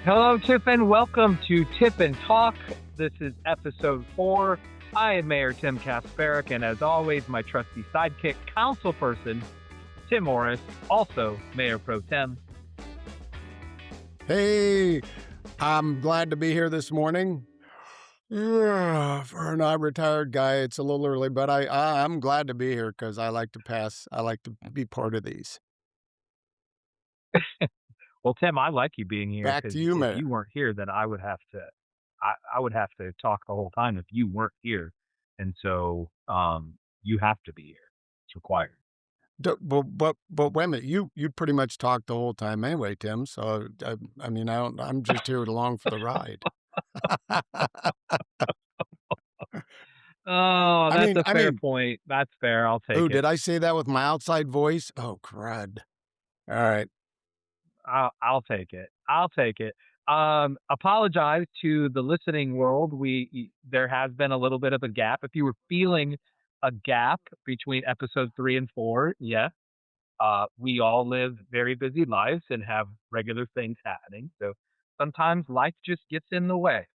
Hello, Tiffin. Welcome to Tiffin Talk. This is episode 4. I am Mayor Tim Kasperick, and as always, my trusty sidekick, councilperson, Tim Morris, also Mayor Pro Tem. Hey, I'm glad to be here this morning. For a non-retired guy, it's a little early, but I'm glad to be here because I like to be part of these. Well, Tim, I like you being here Back because to you, if you Mayor. weren't here, then I would have to, I would have to talk the whole time if you weren't here, and so you have to be here. It's required. But wait a minute, you pretty much talked the whole time anyway, Tim. So I mean, I'm just here along for the ride. Oh, I that's mean, a I fair mean, point. That's fair. I'll oh, take it. did I say that with my outside voice? Oh, crud. All right. I'll take it. I'll take it. Apologize to the listening world. There has been a little bit of a gap. If you were feeling a gap between episode 3 and 4, yeah, we all live very busy lives and have regular things happening. So sometimes life just gets in the way.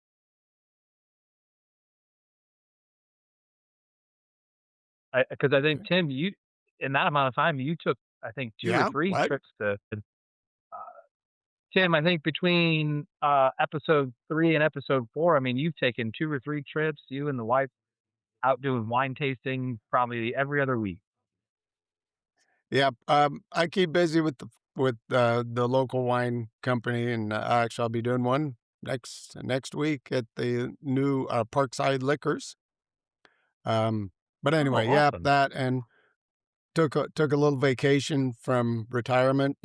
Because I think Okay. Tim, you in that amount of time, you took I think two or Yeah. three What? trips to Tim, I think between episode 3 and episode 4, I mean, you've taken 2 or 3 trips, you and the wife out doing wine tasting probably every other week. Yeah, I keep busy with the local wine company, and actually, I'll be doing one next week at the new Parkside Liquors. Um, but Oh, anyway, yeah, awesome. that and took a little vacation from retirement.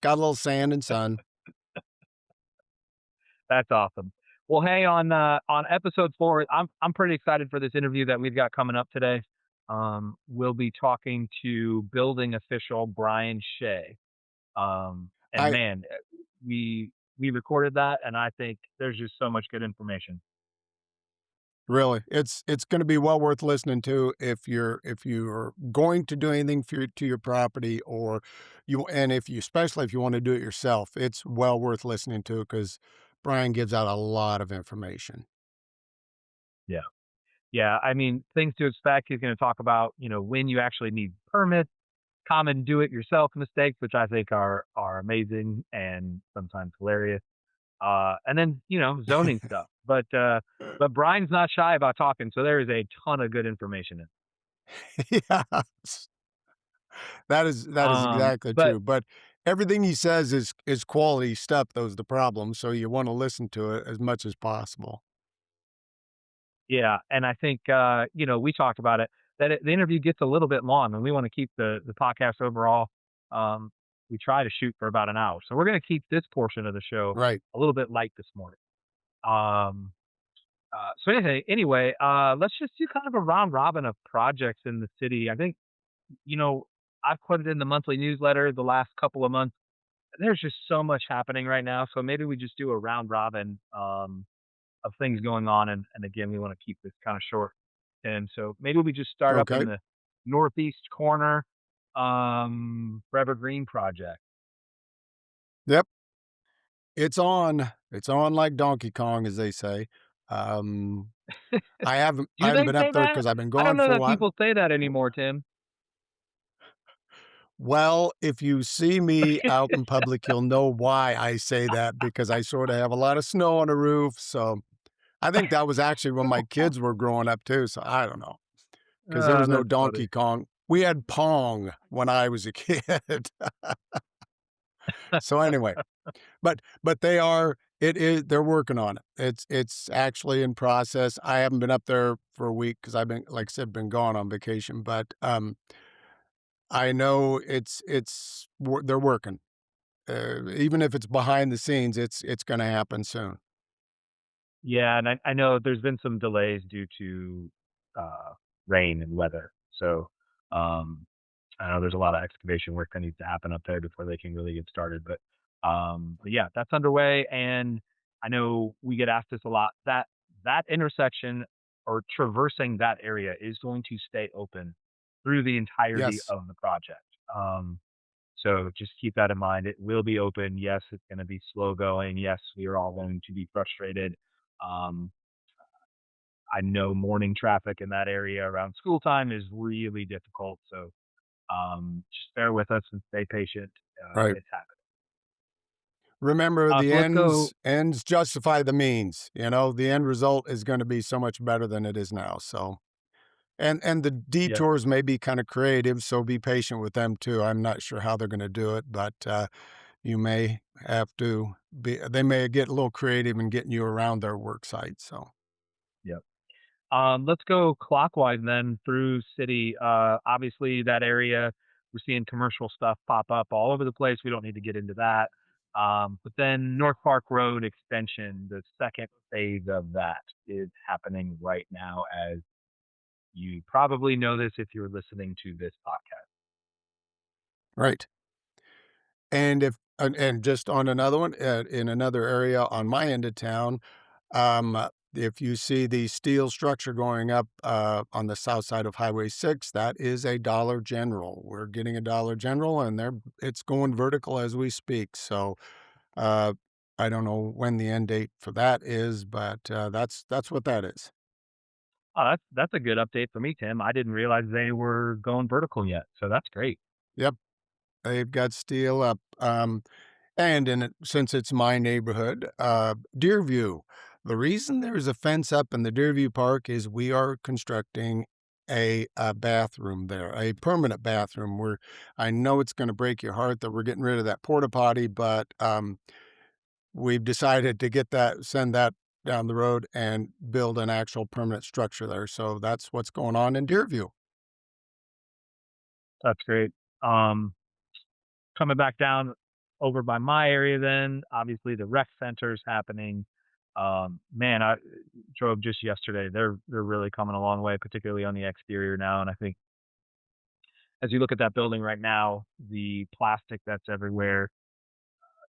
Got a little sand and sun. That's awesome. Well, hey, on episode 4, I'm pretty excited for this interview that we've got coming up today. We'll be talking to building official Brian Shay. And I man, we recorded that, and I think there's just so much good information. Really, it's gonna be well worth listening to if you're going to do anything to your property or if you especially if you wanna do it yourself, it's well worth listening to because Brian gives out a lot of information. Yeah. Yeah, I mean, things to expect. He's going to talk about, when you actually need permits, common do-it-yourself mistakes, which I think are amazing and sometimes hilarious. And then, zoning stuff. But Brian's not shy about talking, so there is a ton of good information in. Yes. That is exactly But true, but everything he says is quality stuff, those the problem, so you wanna listen to it as much as possible. yeah, and I think we talked about it that the interview gets a little bit long, and we want to keep the podcast overall. Um, we try to shoot for about an hour, so we're going to keep this portion of the show Right. a little bit light this morning. Um, so anyway, let's just do kind of a round robin of projects in the city. I think you know I've put it in the monthly newsletter the last couple of months. There's just so much happening right now, so maybe we just do a round robin. Of things going on. And again, we want to keep this kind of short. And so maybe we just start up in Okay. the northeast corner, Forever Green project. Yep. It's on like Donkey Kong, as they say. Um, I Do haven't they been say up there that? because 'cause I've been I don't gone know for a that while. people say that anymore, Tim. Well, if you see me out in public, you'll know why I say that because I sorta have a lot of snow on the roof, so I think that was actually when my kids were growing up too, so I don't know, because there was no That's Donkey funny. Kong. We had Pong when I was a kid. So anyway, but they're working on it. It's actually in process. I haven't been up there for a week because 'cause I've been, like I said, been gone on vacation, but, I know they're working. Even if it's behind the scenes, it's gonna happen soon. Yeah, and I know there's been some delays due to uh, rain and weather. So um, I know there's a lot of excavation work that needs to happen up there before they can really get started. But yeah, that's underway, and I know we get asked this a lot. That intersection or traversing that area is going to stay open through the entirety Yes. of the project. Um, So just keep that in mind. It will be open. Yes, it's going to be slow going. Yes, we are all going to be frustrated. Um, I know morning traffic in that area around school time is really difficult. So just bear with us and stay patient. Right. It's happening. Remember, the So let's go. ends justify the means, you know? The end result is gonna be so much better than it is now, so and the Yep. detours may be kinda creative, so be patient with them too. I'm not sure how they're gonna do it, but, you may have to be they may get a little creative in getting you around their work site, so Yep. Let's go clockwise then through city. Obviously, that area, we're seeing commercial stuff pop up all over the place. We don't need to get into that. But then North Park Road extension, the second phase of that is happening right now, as you probably know this if you're listening to this podcast. right. And if and just on another one, in another area on my end of town, if you see the steel structure going up, on the south side of Highway 6, that is a Dollar General. We're getting a Dollar General, and it's going vertical as we speak, so, uh, I don't know when the end date for that is, but, that's what that is. Oh, that's a good update for me, Tim. I didn't realize they were going vertical yet, so that's great. Yep, they've got steel up, and in it since it's my neighborhood, Deerview, the reason there's a fence up in the Deerview Park is we are constructing a bathroom there, a permanent bathroom where I know it's gonna break your heart that we're getting rid of that porta potty, but, we've decided to send that down the road and build an actual permanent structure there, so that's what's going on in Deerview. That's great. Um, Coming back down over by my area then, obviously the rec center's happening. Man, I drove just yesterday. They're really coming a long way, particularly on the exterior now. And I think as you look at that building right now, the plastic that's everywhere,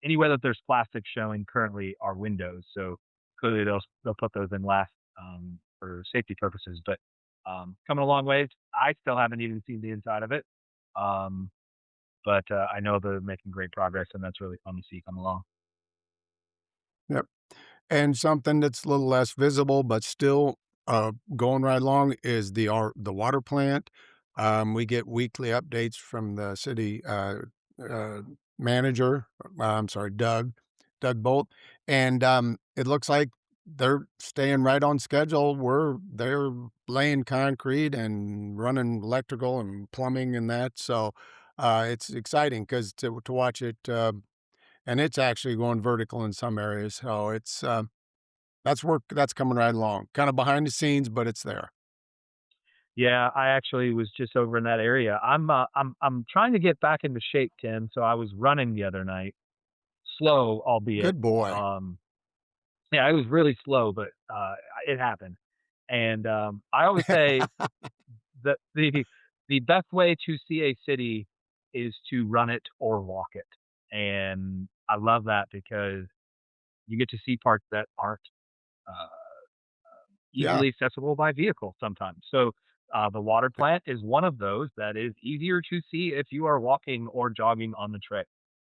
anywhere that there's plastic showing currently are windows. So clearly they'll put those in last for safety purposes. But coming a long ways. I still haven't even seen the inside of it. Um, but I know they're making great progress, and that's really fun to see come along. Yep. And something that's a little less visible, but still, going right along is the water plant. We get weekly updates from the city, uh, manager, I'm sorry, Doug Bolt, and, it looks like they're staying right on schedule. They're laying concrete and running electrical and plumbing and that, so, it's exciting because to watch it, and it's actually going vertical in some areas, so that's work that's coming right along. Kinda behind the scenes, but it's there. Yeah, I actually was just over in that area. I'm trying to get back into shape, Tim. So I was running the other night, slow, albeit. Good boy. Um, yeah, I was really slow, but it happened. And I always say that the best way to see a city is to run it or walk it. And I love that because you get to see parts that aren't uh, Yeah, easily accessible by vehicle sometimes. So the water plant is one of those that is easier to see if you are walking or jogging on the trail.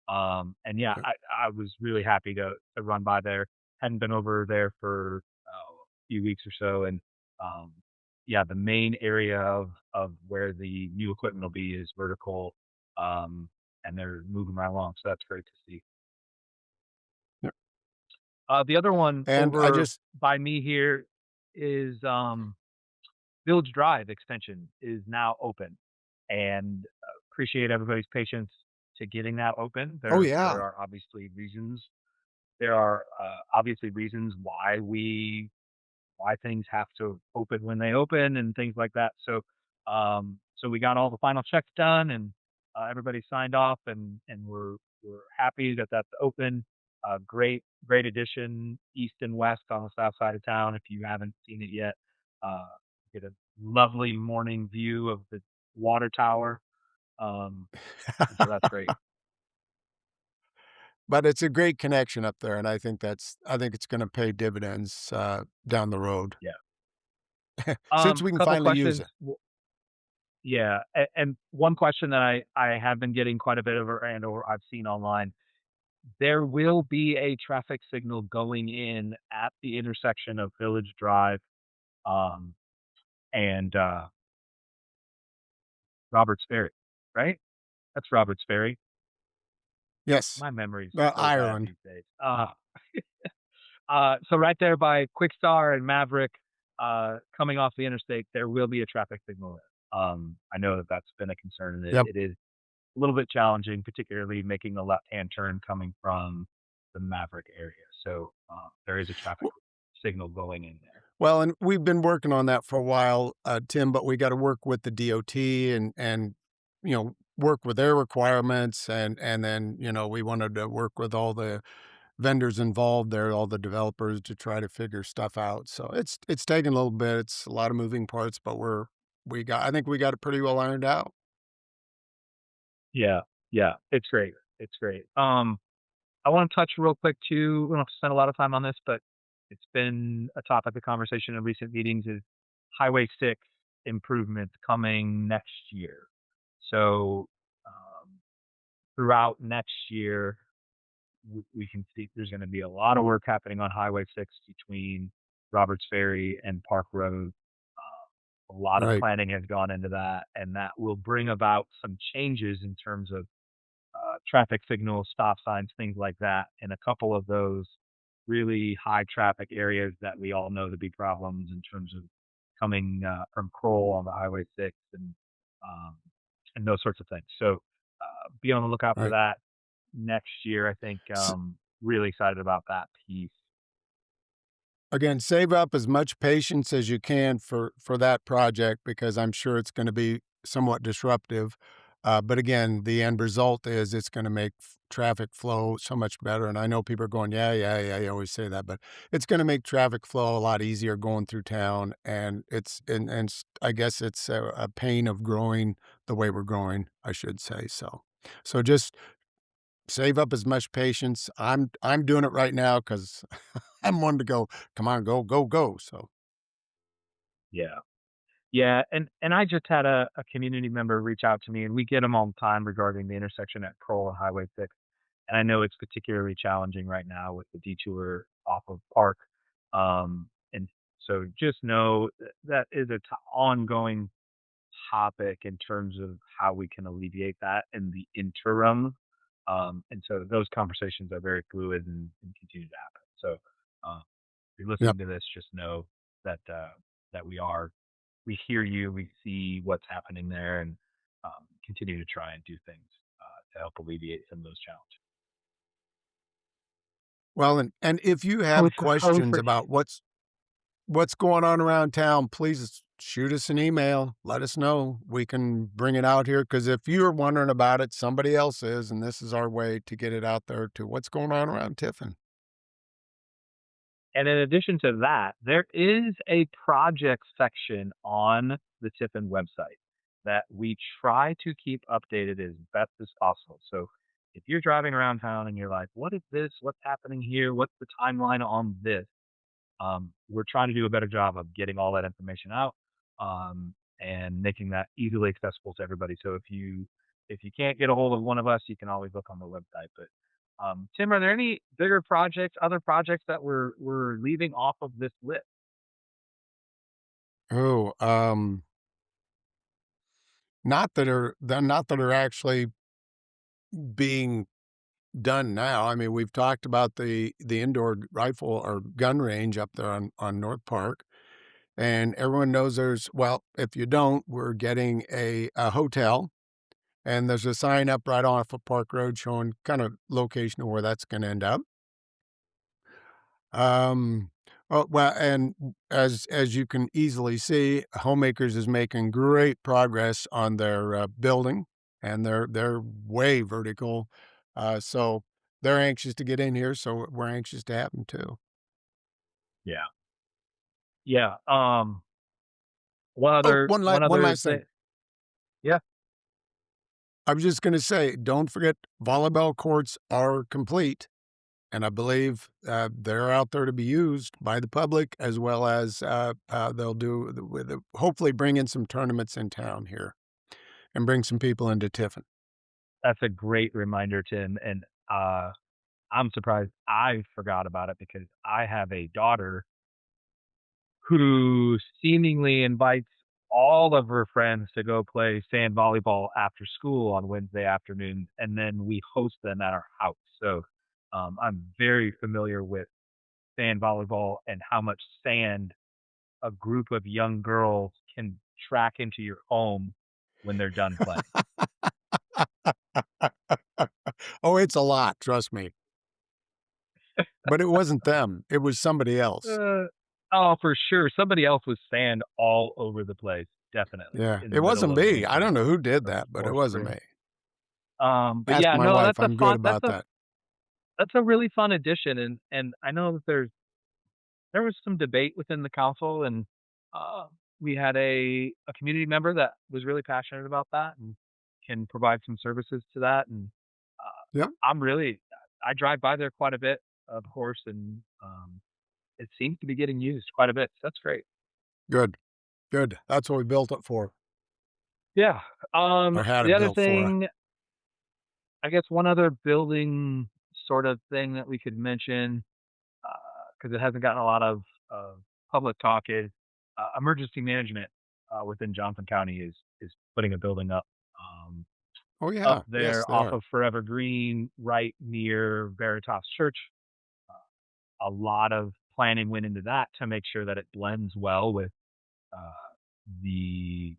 And yeah, yeah, I was really happy to run by there. Hadn't been over there for a few weeks or so, and um, yeah, the main area of where the new equipment will be is vertical, and they're moving right along. So that's great to see. yeah, The other one and I over just by me here is Village Drive extension is now open, and appreciate everybody's patience to getting that open. oh, There yeah. are obviously reasons. There are obviously reasons why things have to open when they open and things like that. So, so we got all the final checks done and everybody signed off, and we're happy that that's open. Great addition, east and west on the south side of town. If you haven't seen it yet, uh, get a lovely morning view of the water tower, and so that's great. But it's a great connection up there, and I think it's gonna pay dividends, down the road, Yeah. since we can Couple finally use questions. it. Yeah, and one question that I have been getting quite a bit of or I've seen online, there will be a traffic signal going in at the intersection of Village Drive, um, and, Roberts Ferry, right? That's Roberts Ferry. Yes. My memory's so bad Ireland. these days. So right there by Quickstar and Maverick, coming off the interstate, there will be a traffic signal there. I know that that's been a concern, and Yep. it is a little bit challenging, particularly making the left-hand turn coming from the Maverick area. So, there is a traffic signal going in there. Well, and we've been working on that for a while, Tim, but we gotta work with the DOT and, work with their requirements and then, we wanted to work with all the vendors involved there, all the developers to try to figure stuff out. So it's taking a little bit. It's a lot of moving parts, but I think we got it pretty well ironed out. Yeah, yeah, it's great. It's great. I wanna touch real quick too, we don't have to spend a lot of time on this, but it's been a topic of conversation in recent meetings is Highway 6 improvements coming next year. So, um, throughout next year, we can see there's gonna be a lot of work happening on Highway 6 between Roberts Ferry and Park Road. A lot of Right, planning has gone into that, and that will bring about some changes in terms of traffic signals, stop signs, things like that, in a couple of those really high traffic areas that we all know to be problems in terms of coming from Kroll on the Highway 6 um, and those sorts of things. So be on the lookout for right. that next year. I think really excited about that piece. Again, save up as much patience as you can for that project because I'm sure it's gonna be somewhat disruptive. But again, the end result is it's gonna make traffic flow so much better, and I know people are going, "Yeah, yeah, yeah, you always say that," but it's gonna make traffic flow a lot easier going through town, and I guess it's a pain of growing the way we're growing, I should say, so just save up as much patience. I'm doing it right now because 'cause I'm one to go, "Come on, go, go, go," so Yeah. Yeah, and I just had a community member reach out to me, and we get them all the time regarding the intersection at Kroll and Highway 6. And I know it's particularly challenging right now with the detour off of Park. And so just know that is a ongoing topic in terms of how we can alleviate that in the interim. And so those conversations are very fluid and continue to happen. So if you're yep. listening to this, just know that that we hear you, we see what's happening there, and continue to try and do things to help alleviate some of those challenges. Well, and if you Always, have always questions for about what's going on around town, please shoot us an email, let us know. We can bring it out here because if you're wondering about it, somebody else is, and this is our way to get it out there to what's going on around Tiffin. And in addition to that, there is a project section on the Tiffin website that we try to keep updated as best as possible. So if you're driving around town and you're like, what is this? What's happening here? What's the timeline on this? We're trying to do a better job of getting all that information out and making that easily accessible to everybody. So if you can't get a hold of one of us, you can always look on the website. But Tim, are there any bigger projects, other projects that we're leaving off of this list? Oh, not that are actually being done now. I mean, we've talked about the indoor rifle or gun range up there on North Park, and everyone knows if you don't, we're getting a hotel, and there's a sign up right off of Park Road showing kind of location of where that's gonna end up. Um, and as you can easily see, Homemakers is making great progress on their, building, and they're way vertical, so they're anxious to get in here, so we're anxious to have them too. Yeah. Yeah. Oh, one one other last thing. thing. Yeah. I was just gonna say, don't forget volleyball courts are complete, and I believe, they're out there to be used by the public as well as, they'll do the with the hopefully bring in some tournaments in town here. and bring some people into Tiffin. That's a great reminder, Tim, and, I'm surprised I forgot about it because I have a daughter who seemingly invites all of her friends to go play sand volleyball after school on Wednesday afternoons, and then we host them at our house. So, I'm very familiar with sand volleyball and how much sand a group of young girls can track into your home when they're done playing. Oh, it's a lot, trust me. But it wasn't them, it was somebody else. Uh, oh, for sure. Somebody else was sand all over the place, definitely, Yeah, in the it middle wasn't of me. I winter don't know who did or that, but it or wasn't spring. me. But Ask yeah, my no, wife, that's a I'm good fun about that. that's a really fun addition, and I know that there was some debate within the council, and, uh, we had a community member that was really passionate about that and can provide some services to that, and, Yep, I'm really I drive by there quite a bit, of course, and, it seems to be getting used quite a bit, so that's great. good, good. That's what we built it for, Yeah, or had the it other built for. thing, I guess one other building sort of thing that we could mention, because it hasn't gotten a lot of public talk is, emergency management, within Johnson County is putting a building um, Oh, up yeah, yes, there they off are. of Forever Green, right near Veritas Church. A lot of planning went into that to make sure that it blends well with uh, the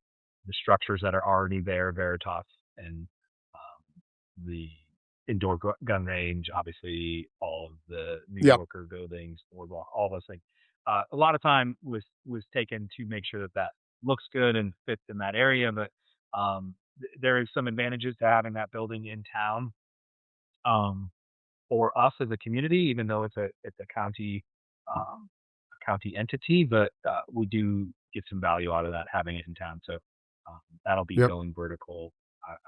the structures that are already there, Veritas and the indoor gun range, obviously all of the New Yep, Yorker buildings, boardwalk, all those things. A lot of time was taken to make sure that that looks good and fits in that area, but there is some advantages to having that building in town. Um, for us as a community, even though it's um, a county entity, but we do get some value out of that having it in town. So that'll be yep. going vertical.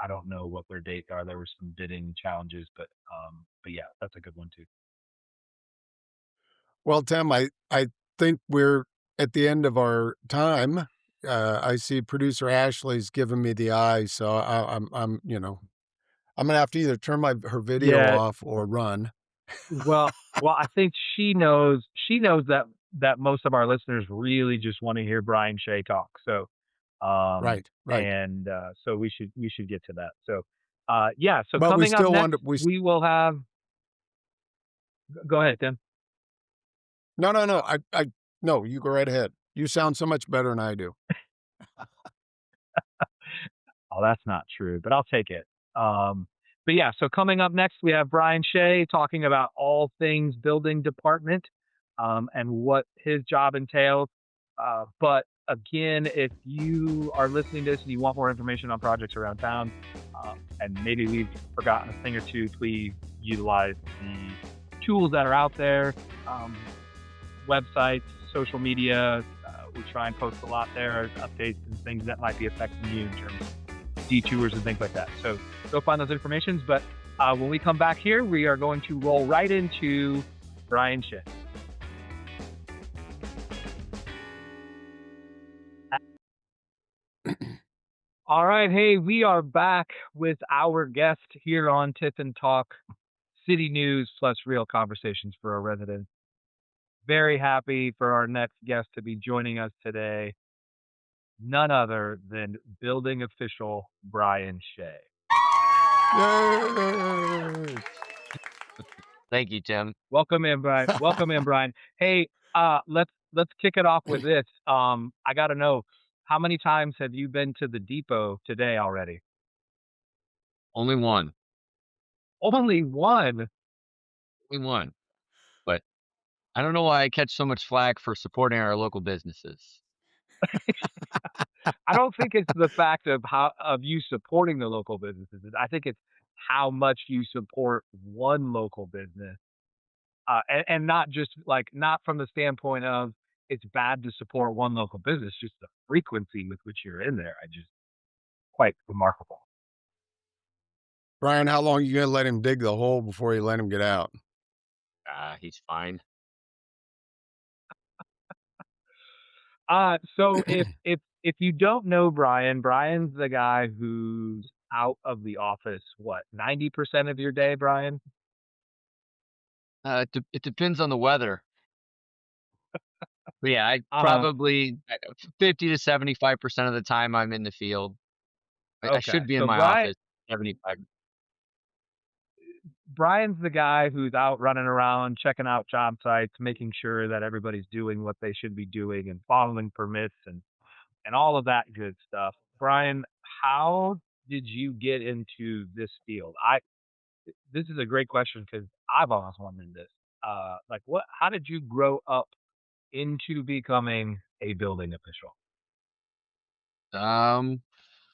I don't know what their dates are. There were some bidding challenges, but yeah, that's a good one too. Well, Tim, I think we're at the end of our time. I see producer Ashley's giving me the eye, so I'm gonna have to either turn my her video Yeah, off or run. well, I think she knows that most of our listeners really just want to hear Brian Shay talk. So Right, right. and so we should get to that. So yeah, so But we coming up still want next, to we s we will have. Go ahead, Tim. no, no, no, I no, you go right ahead. You sound so much better than I do. Oh, that's not true, but I'll take it. Um, but yeah, so coming up next, we have Brian Shay talking about all things building department and what his job entails. But again, if you are listening to this and you want more information on projects around town, and maybe we've forgotten a thing or two, please utilize the tools that are out there, um, websites, social media. We try and post a lot there, updates and things that might be affecting you in terms of detours and things like that. So go find those informations. But when we come back here, we are going to roll right into Brian Schiff. All right. Hey, we are back with our guest here on Tiffin Talk, city news plus real conversations for our residents. Very happy for our next guest to be joining us today. None other than building official Brian Shay. Yay! Thank you, Tim. Welcome in, Brian. Welcome in, Brian. Hey, let's kick it off with this. I got to know, how many times have you been to the depot today already? Only one. Only one. Only one. But I don't know why I catch so much flack for supporting our local businesses. I don't think it's the fact of how of you supporting the local businesses. I think it's how much you support one local business, and not just like not from the standpoint of it's bad to support one local business, just the frequency with which you're in there. I just quite remarkable. Brian, how long you gonna let him dig the hole before you let him get out? He's fine. So if you don't know Brian, Brian's the guy who's out of the office, what, 90% of your day, Brian? It depends on the weather. But yeah, I Uh, probably 50 to 75% of the time I'm in the field. I okay. should be in So my office 75. Brian's the guy who's out running around, checking out job sites, making sure that everybody's doing what they should be doing and following permits and all of that good stuff. Brian, how did you get into this field? This is a great question because I've always wondered this. Like what how did you grow up into becoming a building official? Um,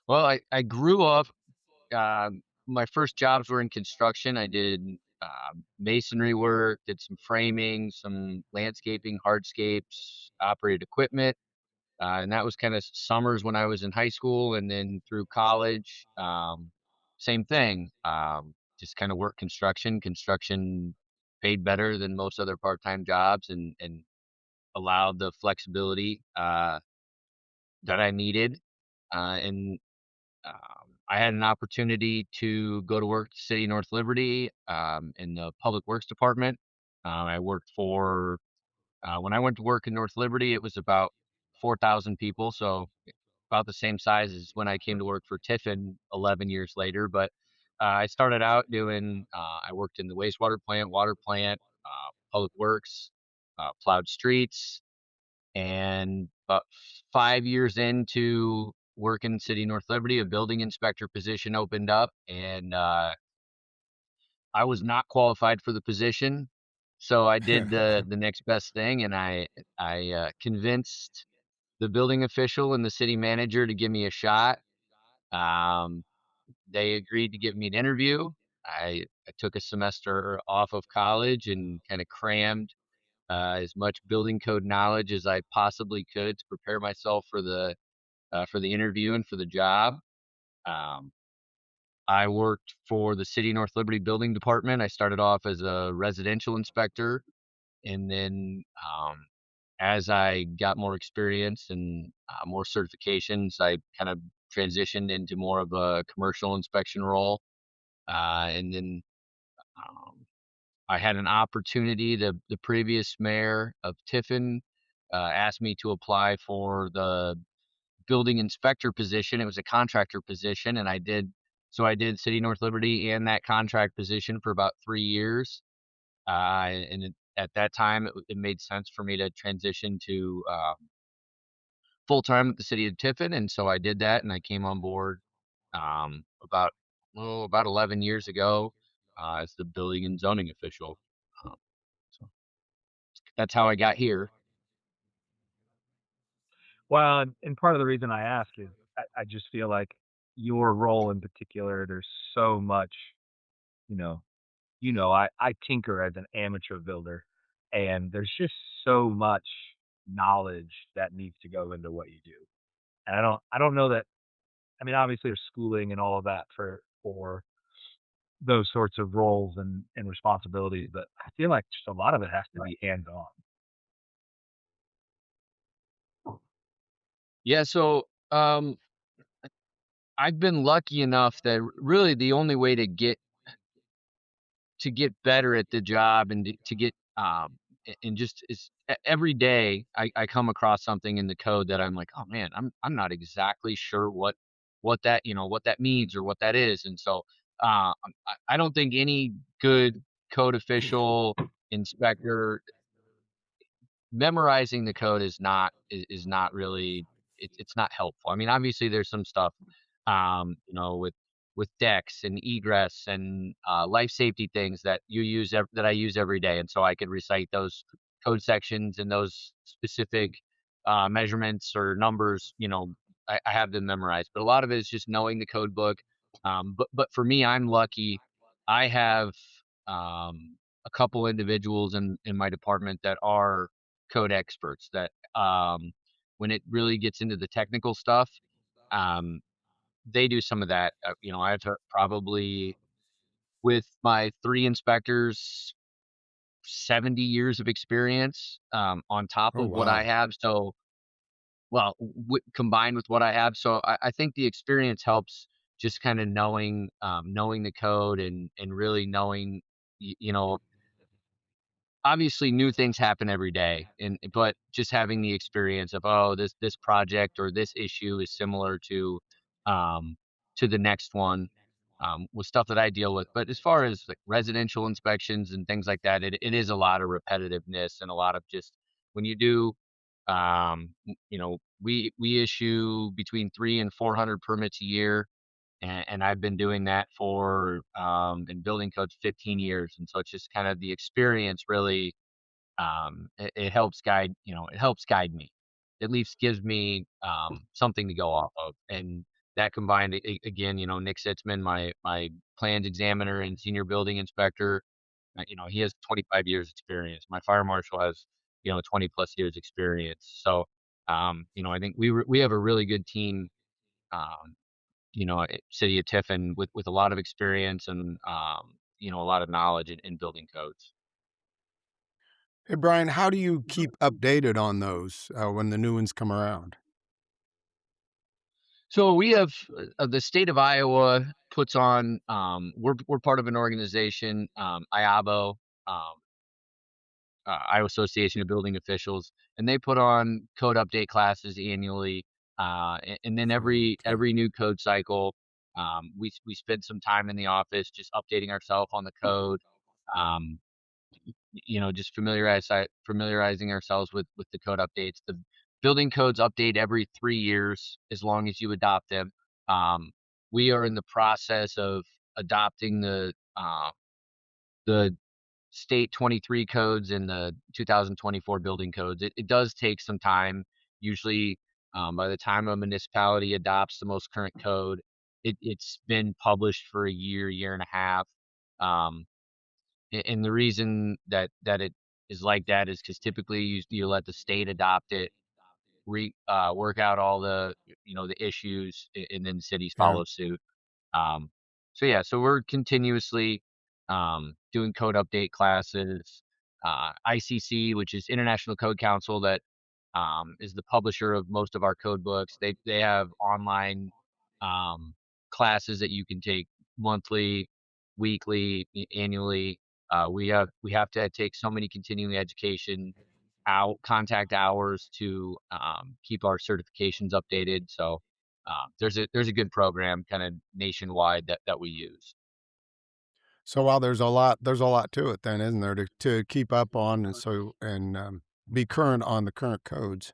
well, I grew up, my first jobs were in construction. I did, masonry work, did some framing, some landscaping, hardscapes, operated equipment. And that was kind of summers when I was in high school and then through college. Same thing. Just kind of work construction. Construction paid better than most other part-time jobs and allowed the flexibility that I needed. And I had an opportunity to go to work at the City of North Liberty in the Public Works Department. I worked for when I went to work in North Liberty, it was about 4,000 people, so about the same size as when I came to work for Tiffin 11 years later. But I started out doing, I worked in the wastewater plant, water plant, public works, plowed streets, and about 5 years into working City North Liberty, a building inspector position opened up, and I was not qualified for the position. So I did the next best thing, and I convinced the building official and the city manager to give me a shot. Um, they agreed to give me an interview. I took a semester off of college and kind of crammed as much building code knowledge as I possibly could to prepare myself for the interview and for the job. Um, I worked for the City of North Liberty Building Department. I started off as a residential inspector, and then as I got more experience and more certifications, I kind of transitioned into more of a commercial inspection role. And then um, I had an opportunity. The previous mayor of Tiffin asked me to apply for the building inspector position. It was a contractor position, and I did. So I did City North Liberty and that contract position for about 3 years. At that time, it made sense for me to transition to full time at the city of Tiffin, and so I did that, and I came on board about about 11 years ago as the building and zoning official. Um, so that's how I got here. Well, and part of the reason I ask is I just feel like your role in particular, there's so much, you know, I tinker as an amateur builder, and there's just so much knowledge that needs to go into what you do. And I don't know that. I mean, obviously there's schooling and all of that for those sorts of roles and responsibilities, but I feel like just a lot of it has to be hands on. Yeah, so I've been lucky enough that really the only way to get better at the job and to get and just is every day I come across something in the code that I'm like, oh man, I'm not exactly sure what that what that means or what that is. And so I don't think any good code official inspector memorizing the code is not really it's not helpful. I mean, obviously there's some stuff, with decks and egress and life safety things that that I use every day, and so I could recite those code sections and those specific measurements or numbers. I have them memorized, but a lot of it is just knowing the code book. But for me, I'm lucky. I have a couple individuals in my department that are code experts that when it really gets into the technical stuff, um, they do some of that. I've probably with my three inspectors, 70 years of experience on top Oh, of what I wow. have. So well, combined with what I have, so I think the experience helps just kind of knowing the code and really knowing, you know, obviously new things happen every day, and but just having the experience of, oh, this project or this issue is similar um to the next one, with stuff that I deal with. But as far as like residential inspections and things like that, it is a lot of repetitiveness and a lot of just when you do, we issue between 300 and 400 permits a year, and I've been doing that for in building codes 15 years, and so it's just kind of the experience really. It helps guide, it helps guide me. At least gives me something to go off of, and that combined, again, Nick Sitzman, my plans examiner and senior building inspector, he has 25 years experience. My fire marshal has 20 plus years experience. So I think we have a really good team. Um, City of Tiffin with a lot of experience and a lot of knowledge in building codes. Hey, Brian, how do you keep updated on those, when the new ones come around? So we have the state of Iowa puts on. We're part of an organization, IABO, um, Iowa Association of Building Officials, and they put on code update classes annually. And then Okay. every new code cycle, we spend some time in the office just updating ourselves on the code. Um, just familiarizing ourselves with the code updates. The building codes update every 3 years as long as you adopt them. Um, we are in the process of adopting the state 23 codes and the 2024 building codes. It does take some time. Usually, by the time a municipality adopts the most current code, it's been published for a year and a half. Um, and the reason that it is like that is because typically you let the state adopt it, work out all the issues, and then cities Yeah. follow suit. Um, so yeah, so we're continuously doing code update classes. ICC, which is International Code Council, that is the publisher of most of our code books. They have online um, classes that you can take monthly, weekly, annually. We have to take so many continuing education out contact hours to keep our certifications updated. So there's a good program kind of nationwide that we use. So while there's a lot to it then, isn't there, to keep up on and be current on the current codes.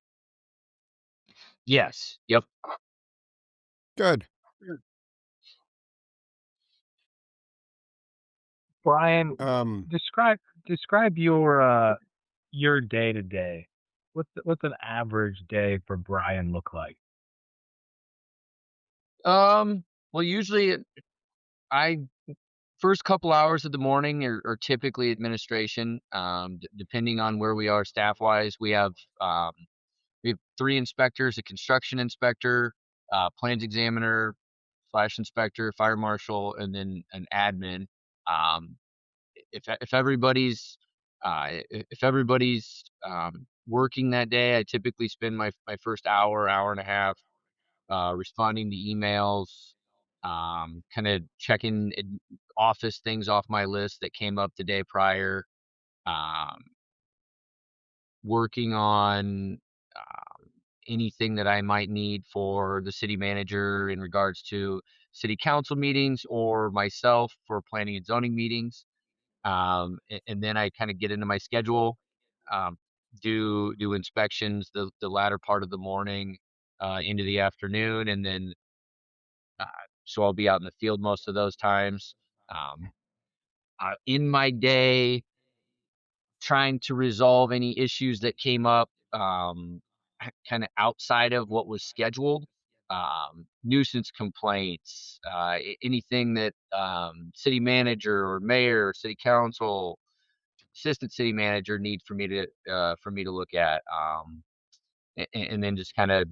Yes. Yep. Good. Brian, Um, describe describe your day to day. What's an average day for Brian look like? Well, usually I first couple hours of the morning are typically administration. Depending on where we are staff wise, we have three inspectors: a construction inspector, plans examiner slash inspector, fire marshal, and then an admin. Um, if everybody's if everybody's working that day, I typically spend my first hour and a half responding to emails, kind of checking office things off my list that came up the day prior, um, working on anything that I might need for the city manager in regards to city council meetings or myself for planning and zoning meetings. And then I kind of get into my schedule, um, do inspections the latter part of the morning into the afternoon, and then uh, so I'll be out in the field most of those times. Um, in my day, trying to resolve any issues that came up, kind of outside of what was scheduled. Nuisance complaints, anything that city manager or mayor or city council, assistant city manager need for me to look at, and then just kind of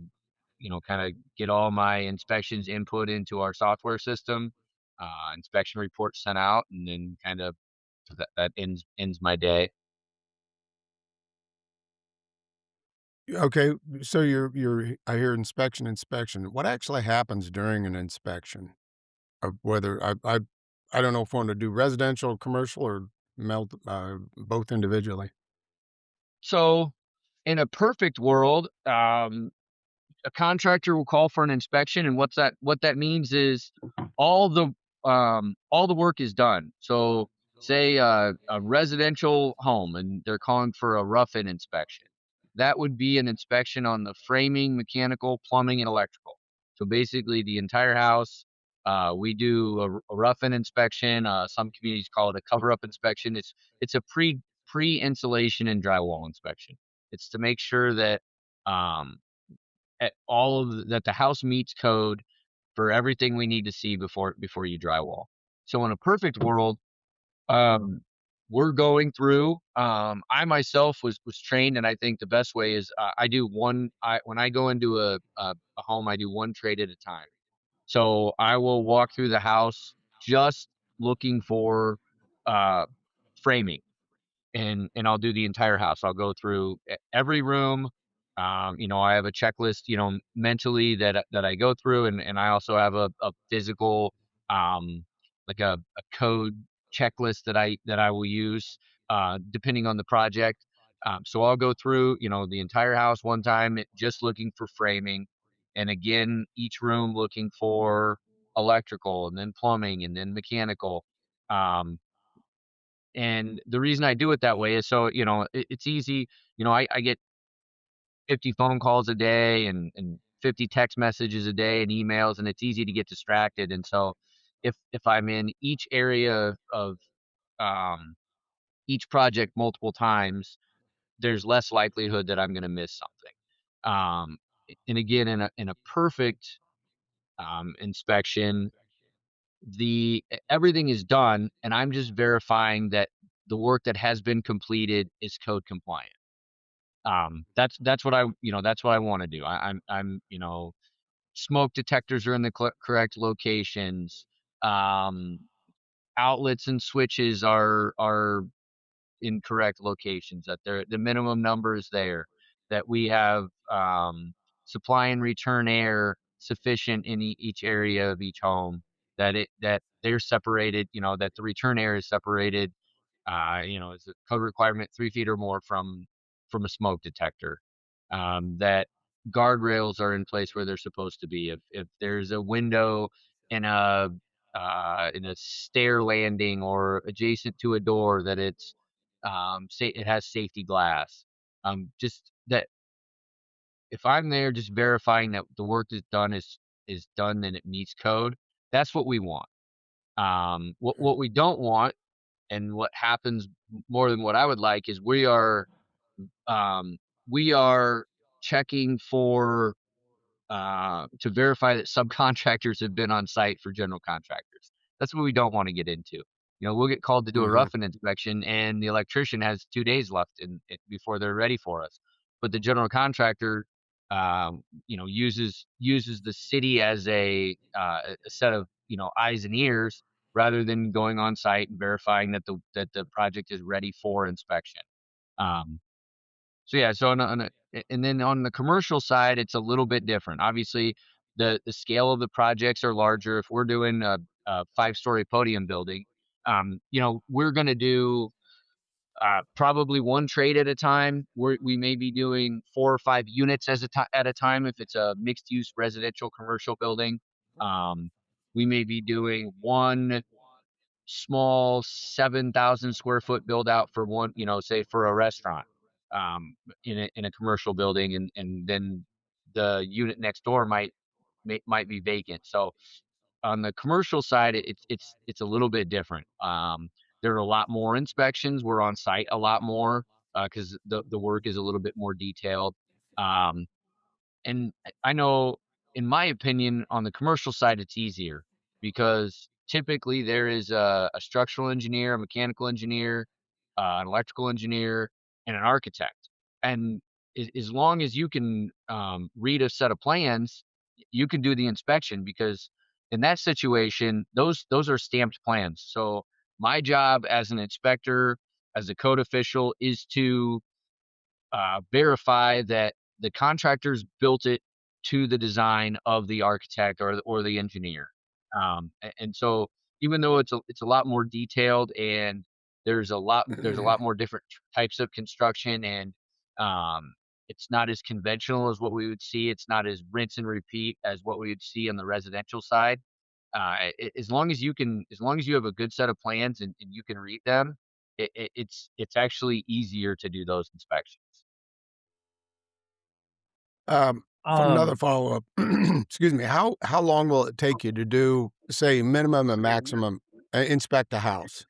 get all my inspections input into our software system, inspection reports sent out, and then kind of that ends my day. Okay, so I hear inspection. What actually happens during an inspection? Of whether I don't know if I want to do residential, commercial, or both individually. So in a perfect world, a contractor will call for an inspection, and what that means is all the all the work is done. So say a residential home and they're calling for a rough-in inspection. That would be an inspection on the framing, mechanical, plumbing, and electrical. So basically the entire house. We do a rough-in inspection. Some communities call it a cover-up inspection. It's a pre-insulation and drywall inspection. It's to make sure that um, that the house meets code for everything we need to see before you drywall. So in a perfect world, um, we're going through. I myself was trained, and I think the best way is I do one. I when I go into a home, I do one trade at a time. So I will walk through the house just looking for uh, framing and I'll do the entire house. I'll go through every room. I have a checklist, mentally that I go through, and I also have a physical, like a code checklist that I will use depending on the project. So I'll go through, the entire house one time, just looking for framing, and again each room looking for electrical, and then plumbing, and then mechanical. Um, and the reason I do it that way is so, it's easy. I get 50 phone calls a day and 50 text messages a day and emails, and it's easy to get distracted. And so if I'm in each area of um, each project multiple times, there's less likelihood that I'm going to miss something. And again, in a perfect inspection, everything is done, and I'm just verifying that the work that has been completed is code compliant. That's what that's what I want to do. I'm smoke detectors are in the correct locations. Um, Outlets and switches are in correct locations. That the minimum number is there. That we have supply and return air sufficient in each area of each home. That they're separated. That the return air is separated is a code requirement 3 feet or more from a smoke detector. That guardrails are in place where they're supposed to be. If there's a window in a stair landing or adjacent to a door, that it has safety glass. Just that if I'm there, just verifying that the work is done is done and it meets code. That's what we want. What we don't want, and what happens more than what I would like, is um, we are checking for to verify that subcontractors have been on site for general contractors. That's what we don't want to get into. We'll get called to do a Mhm. rough-in inspection, and the electrician has 2 days left before they're ready for us. But the general contractor, uses the city as a set of eyes and ears, rather than going on site and verifying that the project is ready for inspection. Um, so yeah, so and then on the commercial side, it's a little bit different. Obviously, the scale of the projects are larger. If we're doing a 5-story podium building, we're going to do probably one trade at a time. We may be doing 4 or 5 units at a time if it's a mixed use residential commercial building. Um, we may be doing one small 7,000 square foot build out for one, say for a restaurant, in a commercial building, and then the unit next door might be vacant. So on the commercial side, it's a little bit different. There are a lot more inspections. We're on site a lot more because the work is a little bit more detailed. Um, and I know, in my opinion, on the commercial side, it's easier because typically there is a structural engineer, a mechanical engineer, an electrical engineer, and an architect. And as long as you can read a set of plans, you can do the inspection, because in that situation, those are stamped plans. So my job as an inspector, as a code official, is to verify that the contractors built it to the design of the architect or the engineer. And so even though it's a lot more detailed and there's a lot more different types of construction and um, it's not as conventional as what we would see. It's not as rinse and repeat as what we would see on the residential side. As long as you have a good set of plans and you can read them, it's actually easier to do those inspections. For another Um, follow-up, excuse me, how long will it take you to do, say, minimum and maximum, inspect a house?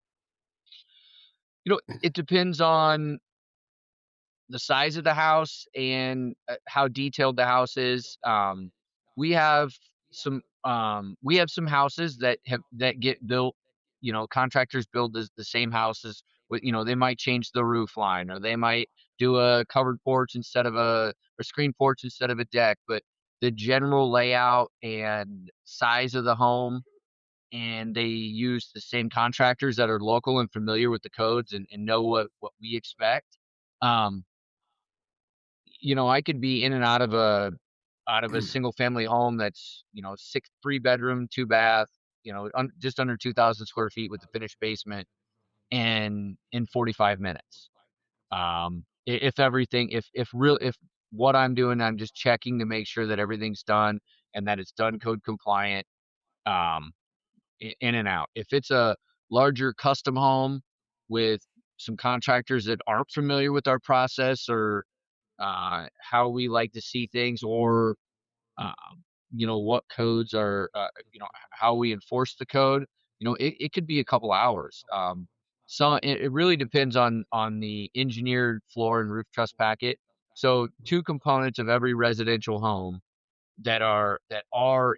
It depends on the size of the house and how detailed the house is. We have some houses that get built. Contractors build the same houses with. They might change the roof line or they might do a covered porch instead of a screen porch instead of a deck. But the general layout and size of the home, and they use the same contractors that are local and familiar with the codes and know what we expect. Um, I could be in and out of a single family home that's, 3 bedroom, 2 bath, just under 2,000 square feet with a finished basement and in 45 minutes. If what I'm doing, I'm just checking to make sure that everything's done and that it's done code compliant, um, in and out. If it's a larger custom home with some contractors that aren't familiar with our process or how we like to see things or what codes are how we enforce the code. It could be a couple hours. It really depends on the engineered floor and roof truss packet. So two components of every residential home that are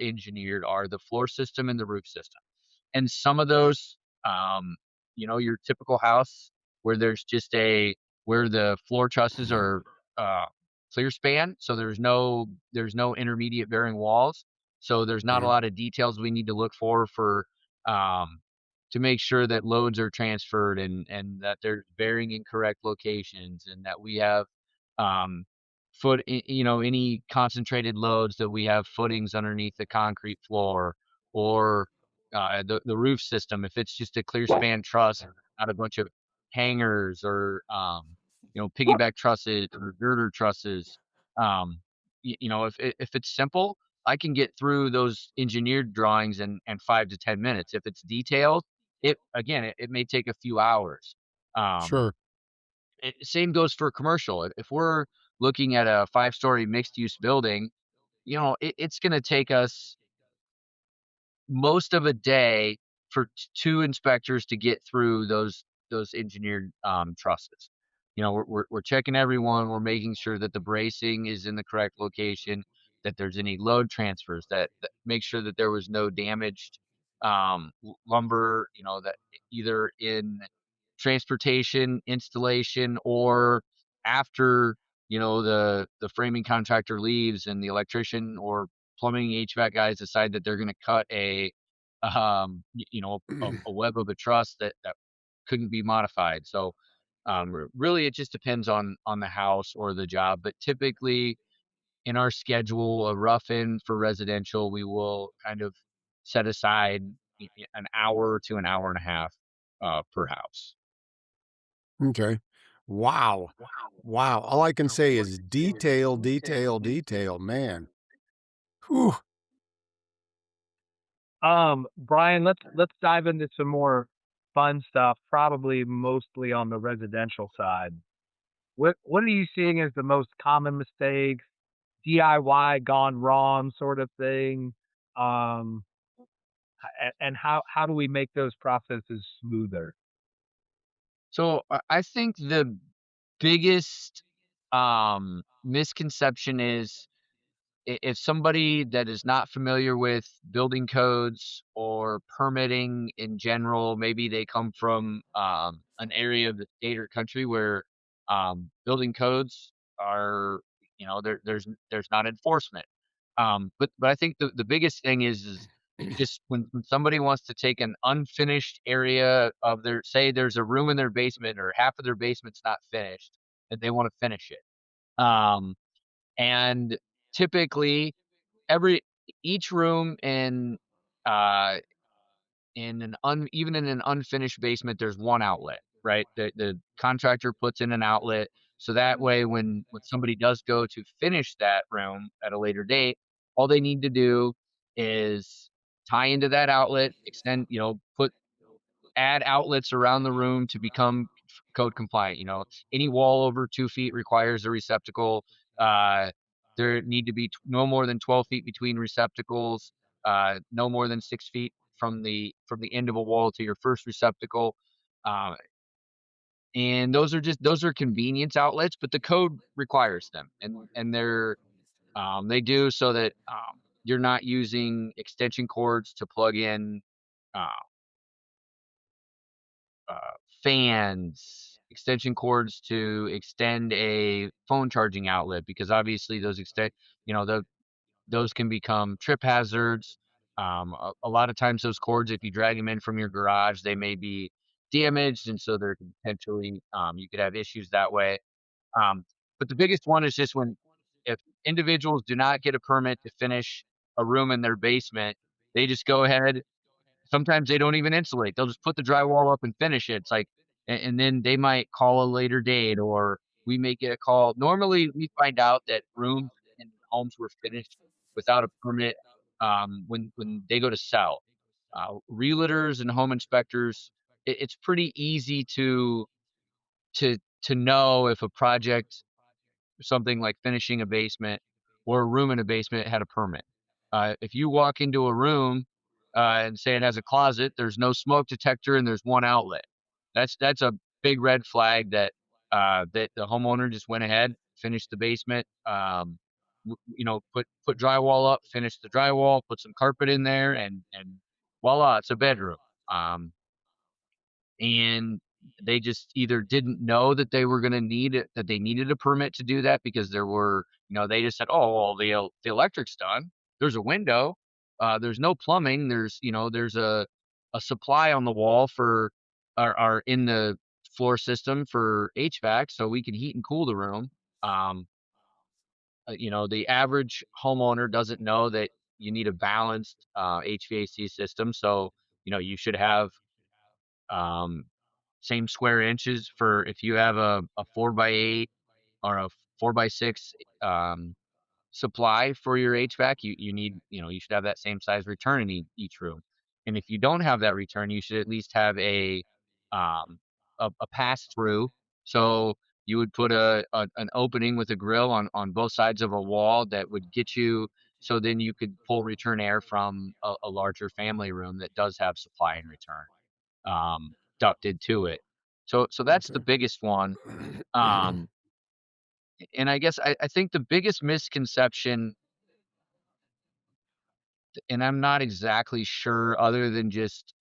engineered are the floor system and the roof system. And some of those, um, your typical house where where the floor trusses are uh, clear span, so there's no intermediate bearing walls. So there's not a Mhm. lot of details we need to look for um, to make sure that loads are transferred and that they're bearing in correct locations and that we have um, any concentrated loads that we have footings underneath the concrete floor or the roof system. If it's just a clear span truss, not a bunch of hangers or piggyback trusses or girder trusses. If it's simple, I can get through those engineered drawings in 5 to 10 minutes. If it's detailed, it may take a few hours. Um, Sure. Same goes for commercial. If we're looking at a 5-story mixed use building, it's going to take us most of a day for 2 inspectors to get through those engineered, trusses. We're checking everyone, we're making sure that the bracing is in the correct location, that there's any load transfers, that make sure that there was no damaged, lumber, that either in transportation, installation, or after, the framing contractor leaves and the electrician or plumbing HVAC guys decide that they're gonna cut a web of a truss that couldn't be modified. So, really, it just depends on the house or the job, but typically, in our schedule, a rough-in for residential, we will kind of set aside an hour to an hour and a half, per house. Okay. Wow. Wow. All I can say is detail, detail, detail, man. Whew. Brian, let's dive into some more fun stuff, probably mostly on the residential side. What are you seeing as the most common mistakes, DIY gone wrong sort of thing? Um, and how do we make those processes smoother? So, I think the biggest, misconception is if somebody that is not familiar with building codes or permitting in general, maybe they come from an area of the state or country where building codes are, there's not enforcement. But I think the biggest thing is just when somebody wants to take an unfinished area of say there's a room in their basement or half of their basement's not finished, and they want to finish it. Um, And typically every each room uh even in an unfinished basement, there's one outlet, right? The contractor puts in an outlet, so that way when somebody does go to finish that room at a later date, all they need to do is tie into that outlet, extend, put add outlets around the room to become code compliant. Any wall over 2 feet requires a receptacle. Uh, there need to be no more than 12 feet between receptacles. No more than 6 feet from the end of a wall to your first receptacle. Uh, and those are convenience outlets, but the code requires them, and they do so that you're not using extension cords to plug in uh, uh, fans, extension cords to extend a phone charging outlet, because obviously those can become trip hazards. A lot of times those cords, if you drag them in from your garage, they may be damaged, and so they're potentially you could have issues that way. Um, but the biggest one is just when if individuals do not get a permit to finish a room in their basement, they just go ahead. Sometimes they don't even insulate. They'll just put the drywall up and finish it. It's like, and then they might call a later date, or we may get a call. Normally, we find out that rooms and homes were finished without a permit when they go to sell. Realtors and home inspectors, it's pretty easy to to know if a project, something like finishing a basement or a room in a basement, had a permit. If you walk into a room and say it has a closet, there's no smoke detector and there's one outlet. That's a big red flag that the homeowner just went ahead, finished the basement, put drywall up, finished the drywall, put some carpet in there, and voila, it's a bedroom. Um, and they just either didn't know that they were gonna need it, that they needed a permit to do that, because they just said, "Oh, well, the electric's done. There's a window. There's no plumbing. There's a supply on the wall for or in the floor system for HVAC, so we can heat and cool the room." Um, the average homeowner doesn't know that you need a balanced HVAC system, so, you should have um, same square inches for if you have a 4x8 or a 4x6 um, supply for your HVAC, you should have that same size return in each room. And if you don't have that return, you should at least have um, a pass through. So you would put an opening with a grill on both sides of a wall that would get you, so then you could pull return air from a larger family room that does have supply and return ducted to it. So that's the Okay. biggest one. Um, and I guess I think the biggest misconception, and I'm not exactly sure, other than just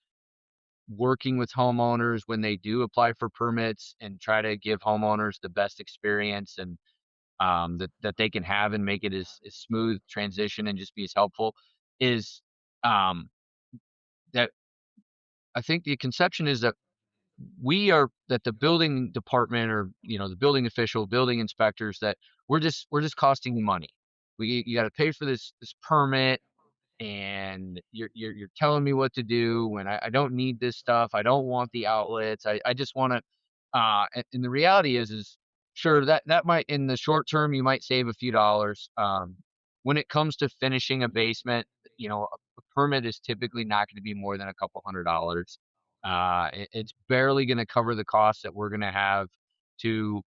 working with homeowners when they do apply for permits and try to give homeowners the best experience and that they can have, and make it as smooth transition and just be as helpful, is um, that I think the conception is that the building department, or the building official, building inspectors, that we're just costing you money. You got to pay for this permit, and you're telling me what to do when I don't need this stuff. I don't want the outlets. I just want to. And the reality is sure, that might, in the short term, you might save a few dollars. When it comes to finishing a basement, a permit is typically not going to be more than a couple $100. It's barely going to cover the costs that we're going to have to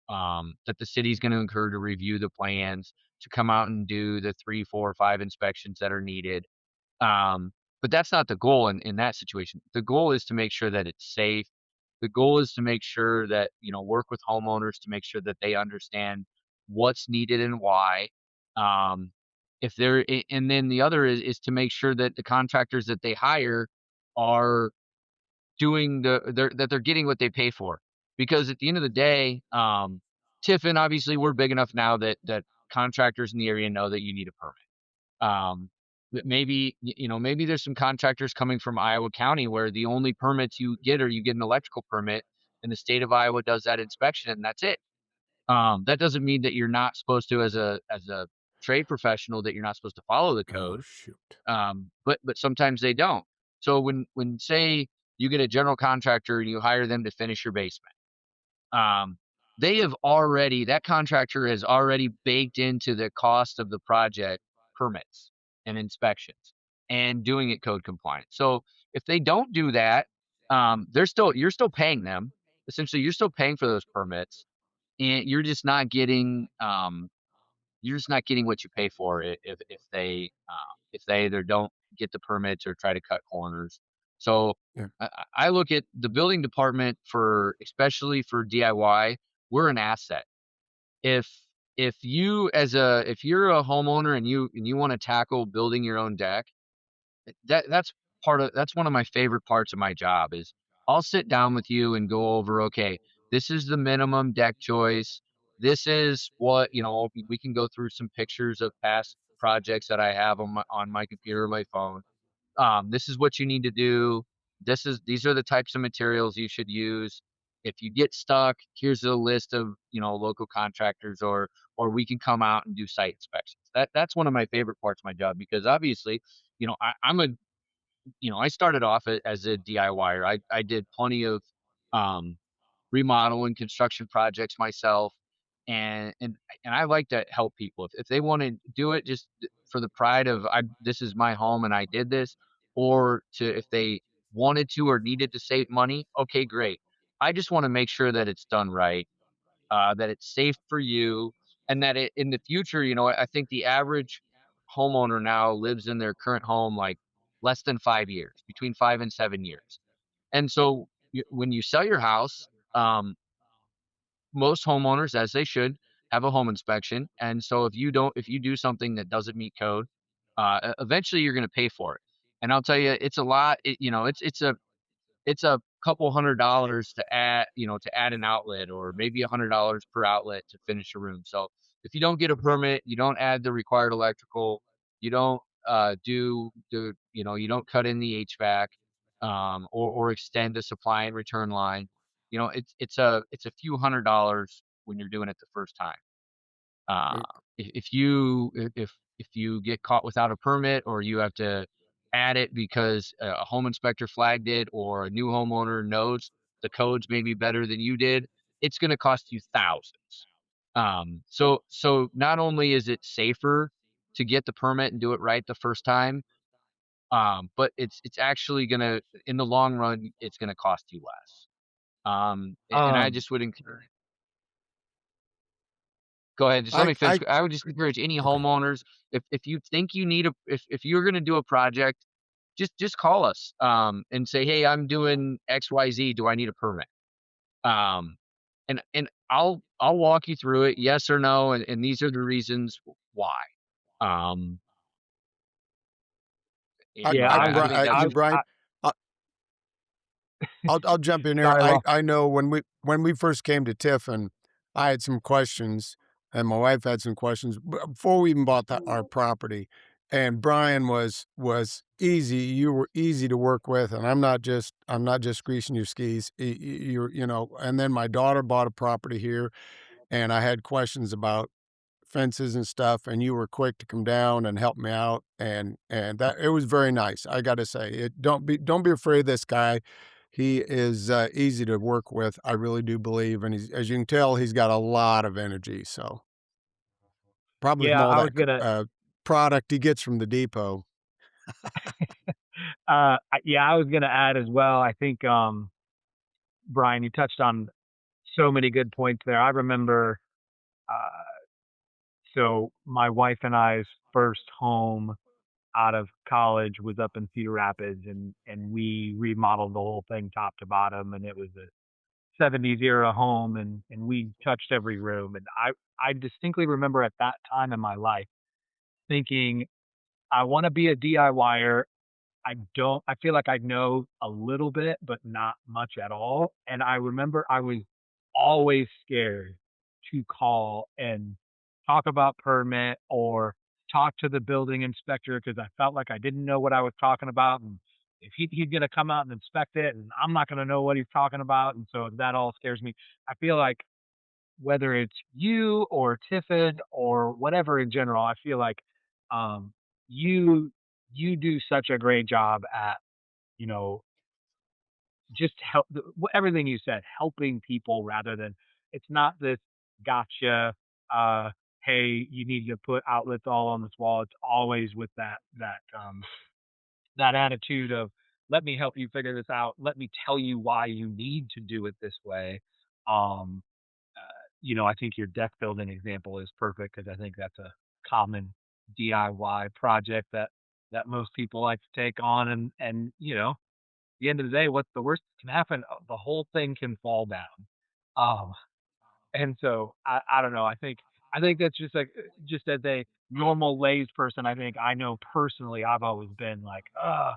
that the city's going to incur to review the plans, to come out and do the 3, 4, 5 inspections that are needed. Um, but that's not the goal in that situation. The goal is to make sure that it's safe. The goal is to make sure that, work with homeowners to make sure that they understand what's needed and why. Um, if they're, and then the other is to make sure that the contractors that they hire are that they're getting what they pay for. Because at the end of the day, Tiffin, obviously, we're big enough now that contractors in the area know that you need a permit. But maybe there's some contractors coming from Iowa County where the only permits you get, or you get an electrical permit, and the state of Iowa does that inspection, and that's it. That doesn't mean that you're not supposed to, as a trade professional, that you're not supposed to follow the Oh, code. shoot. But sometimes they don't. So when say you get a general contractor and you hire them to finish your basement, um, they have already that contractor has already baked into the cost of the project permits and inspections and doing it code compliant. So if they don't do that, you're still paying them. Essentially, you're still paying for those permits, and you're just not getting what you pay for if they either don't get the permits or try to cut corners. So Yeah. I look at the building department for especially for DIY, we're an asset. If if you're a homeowner and you want to tackle building your own deck, that's one of my favorite parts of my job is I'll sit down with you and go over, okay, this is the minimum deck choice. This is what, we can go through some pictures of past projects that I have on my computer or my phone. This is what you need to do. These are the types of materials you should use. If you get stuck, here's a list of, local contractors or we can come out and do site inspections. That's one of my favorite parts of my job because obviously, I'm a I started off as a DIYer. I did plenty of um, remodel and construction projects myself, and and and I like to help people if they want to do it just for the pride of I this is my home and I did this, or to if they wanted to or needed to save money. Okay, great. I just want to make sure that it's done right, that it's safe for you, and that in the future, I think the average homeowner now lives in their current home like less than 5 years, between 5 and 7 years. And so when you sell your house, most homeowners, as they should, have a home inspection. And so if you do something that doesn't meet code, eventually you're going to pay for it. And I'll tell you, it's a lot. It's a couple $100 to add an outlet or maybe $100 per outlet to finish a room. So if you don't get a permit, you don't add the required electrical, you don't you don't cut in the HVAC, or extend the supply and return line. It's a few $100s when you're doing it the first time. Uh, It if you get caught without a permit or you have to add it because a home inspector flagged it or a new homeowner knows the codes maybe better than you did, it's going to cost you thousands. So not only is it safer to get the permit and do it right the first time, but it's actually gonna in the long run it's gonna cost you less. And I Um, just would encourage. Go ahead, just let me finish. I I would just encourage any okay. homeowners, if you think you need a if you're gonna do a project, just call us, and say, "Hey, I'm doing XYZ. Do I need a permit?" Um, and I'll walk you through it, yes or no, and these are the reasons why. Um, yeah, and I was I gonna, think I, that's Brian, I I'll jump in here. sorry, well, I know when we first came to Tiffin, I had some questions, and my wife had some questions before we even bought our property. And Brian was easy. You were easy to work with, and I'm not just greasing your skis. You're And then my daughter bought a property here, and I had questions about fences and stuff, and you were quick to come down and help me out, and that it was very nice. I got to say, don't be afraid of this guy. He is easy to work with. I really do believe, and as you can tell, he's got a lot of energy. So probably from yeah, all I was that gonna, product he gets from the depot. yeah, I was gonna add as well. I think, Brian, you touched on so many good points there. I remember, uh, so my wife and I's first home out of college was up in Cedar Rapids, and we remodeled the whole thing top to bottom, and it was a 70s era home, and we touched every room. And I distinctly remember at that time in my life thinking, I want to be a DIYer. I feel like I know a little bit, but not much at all. And I remember I was always scared to call and talk about permit or talk to the building inspector because I felt like I didn't know what I was talking about. And if he's going to come out and inspect it, and I'm not going to know what he's talking about. And so that all scares me. I feel like whether it's you or Tiffin or whatever in general, I feel like um, you you do such a great job at you know just everything you said, helping people rather than it's not this gotcha. Uh, hey, you need to put outlets all on this wall. It's always with that attitude of let me help you figure this out. Let me tell you why you need to do it this way. Um, I think your deck building example is perfect because I think that's a common DIY project that most people like to take on, and the end of the day, what's the worst that can happen? The whole thing can fall down. Um, and so I don't know. I think that's just like just as a normal lays person, I think I know personally I've always been like, uh,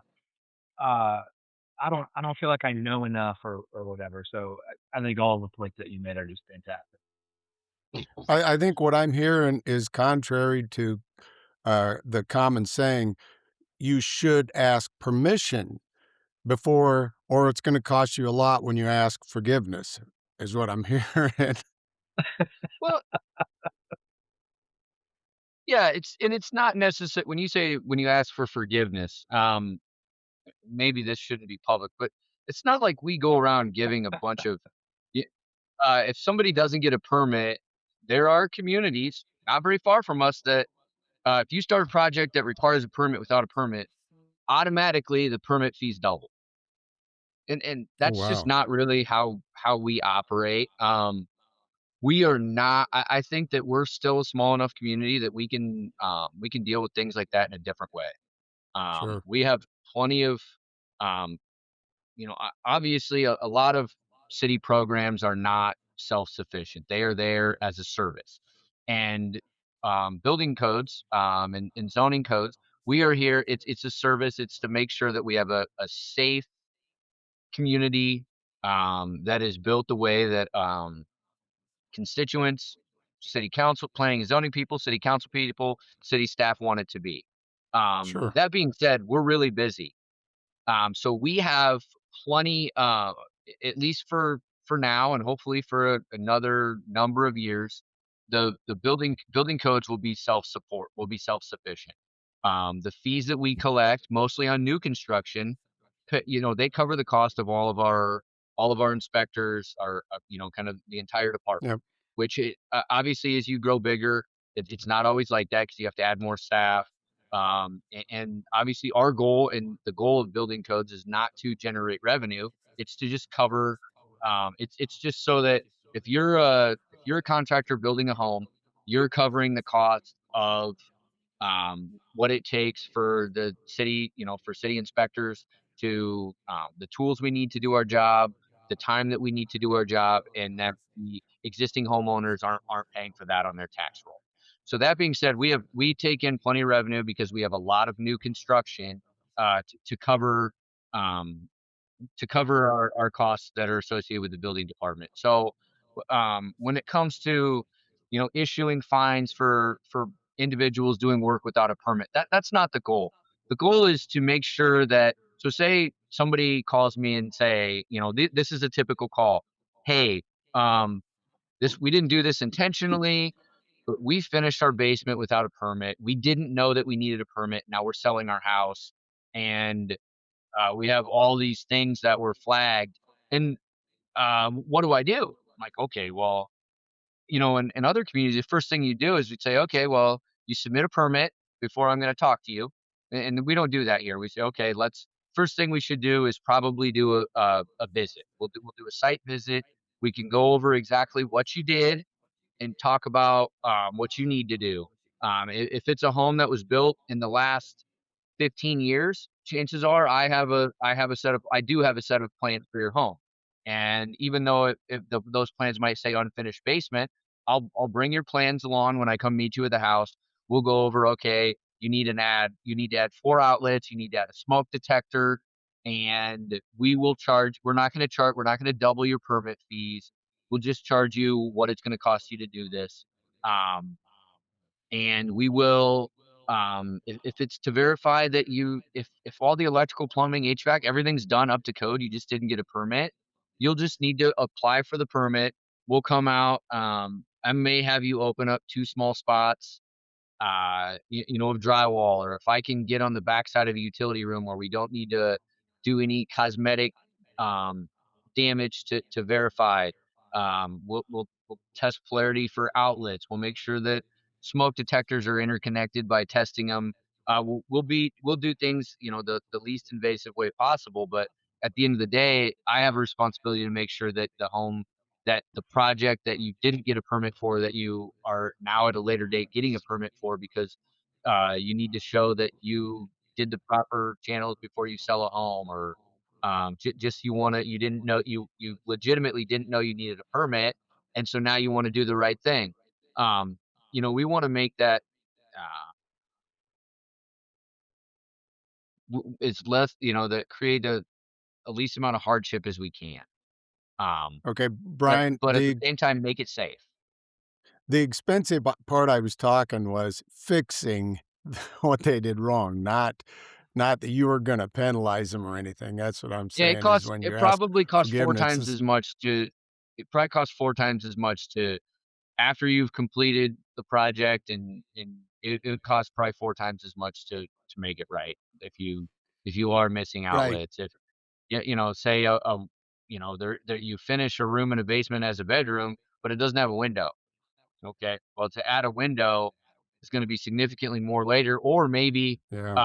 I don't feel like I know enough or whatever. So I think all the points that you made are just fantastic. I think what I'm hearing is contrary to the common saying, you should ask permission before, or it's going to cost you a lot when you ask forgiveness, is what I'm hearing. Well, yeah, it's not necessary when you say when you ask for forgiveness. Maybe this shouldn't be public, but it's not like we go around giving a bunch of. If somebody doesn't get a permit, there are communities not very far from us that if you start a project that requires a permit without a permit, automatically the permit fees double. And Oh, that's just wow. not really how we operate. We are not. I think that we're still a small enough community that we can deal with things like that in a different way. Sure. We have plenty of um, obviously a lot of city programs are not self-sufficient. They are there as a service. And building codes and zoning codes, we are here. It's a service. It's to make sure that we have a safe community that is built the way that constituents, city council, planning and zoning people, city council people, city staff want it to be. Sure. That being said, we're really busy. So we have plenty, at least for now, and hopefully for another number of years, the building codes will be self support, will be self sufficient. The fees that we collect, mostly on new construction, they cover the cost of all of our inspectors, our kind of the entire department. Yep. Which obviously, as you grow bigger, it's not always like that because you have to add more staff. And obviously, our goal and the goal of building codes is not to generate revenue. It's to just cover. It's just so that if you're a contractor building a home, you're covering the cost of what it takes for the city, for city inspectors to the tools we need to do our job, the time that we need to do our job, and that the existing homeowners aren't paying for that on their tax roll. So that being said, we take in plenty of revenue because we have a lot of new construction to cover um, our costs that are associated with the building department. So, when it comes to, issuing fines for individuals doing work without a permit, that's not the goal. The goal is to make sure that, so say somebody calls me and say, this is a typical call. Hey, um, this we didn't do this intentionally, but we finished our basement without a permit. We didn't know that we needed a permit. Now we're selling our house, and we have all these things that were flagged. And what do I do? I'm like, okay, well, in other communities, the first thing you do is we say, okay, well, you submit a permit before I'm going to talk to you. And we don't do that here. We say, okay, first thing we should do is probably do a visit. We'll do a site visit. We can go over exactly what you did and talk about what you need to do. If it's a home that was built in the last 15 years, chances are I do have a set of plans for your home. And even though if those plans might say unfinished basement, I'll bring your plans along when I come meet you at the house. We'll go over, okay, you need to add 4 outlets, you need to add a smoke detector, and we're not going to double your permit fees. We'll just charge you what it's going to cost you to do this. Um, and we will if it's to verify that if all the electrical, plumbing, HVAC, everything's done up to code, you just didn't get a permit, you'll just need to apply for the permit, we'll come out. I may have you open up 2 small spots, of drywall, or if I can get on the backside of a utility room where we don't need to do any cosmetic um, damage to verify. We'll test polarity for outlets. We'll make sure that smoke detectors are interconnected by testing them. We'll do things the least invasive way possible. But at the end of the day, I have a responsibility to make sure that the project that you didn't get a permit for, that you are now at a later date getting a permit for, because you need to show that you did the proper channels before you sell a home, or just you didn't know, you legitimately didn't know you needed a permit, and so now you want to do the right thing. Um, we want to make that uh, it's less, that create a least amount of hardship as we can. Um, Okay, but Brian, but at the same time, make it safe. the expensive part I was talking was fixing what they did wrong, not that you were gonna penalize them or anything. That's what I'm Yeah, saying is when you it ask probably costs 4 forgiveness times is as much to it probably costs 4 times as much to after you've completed the project, and it costs probably 4 times as much to make it right if you are missing right, outlets. If say there you finish a room in a basement as a bedroom, but it doesn't have a window. Okay. Well, to add a window is gonna be significantly more later, or maybe, yeah,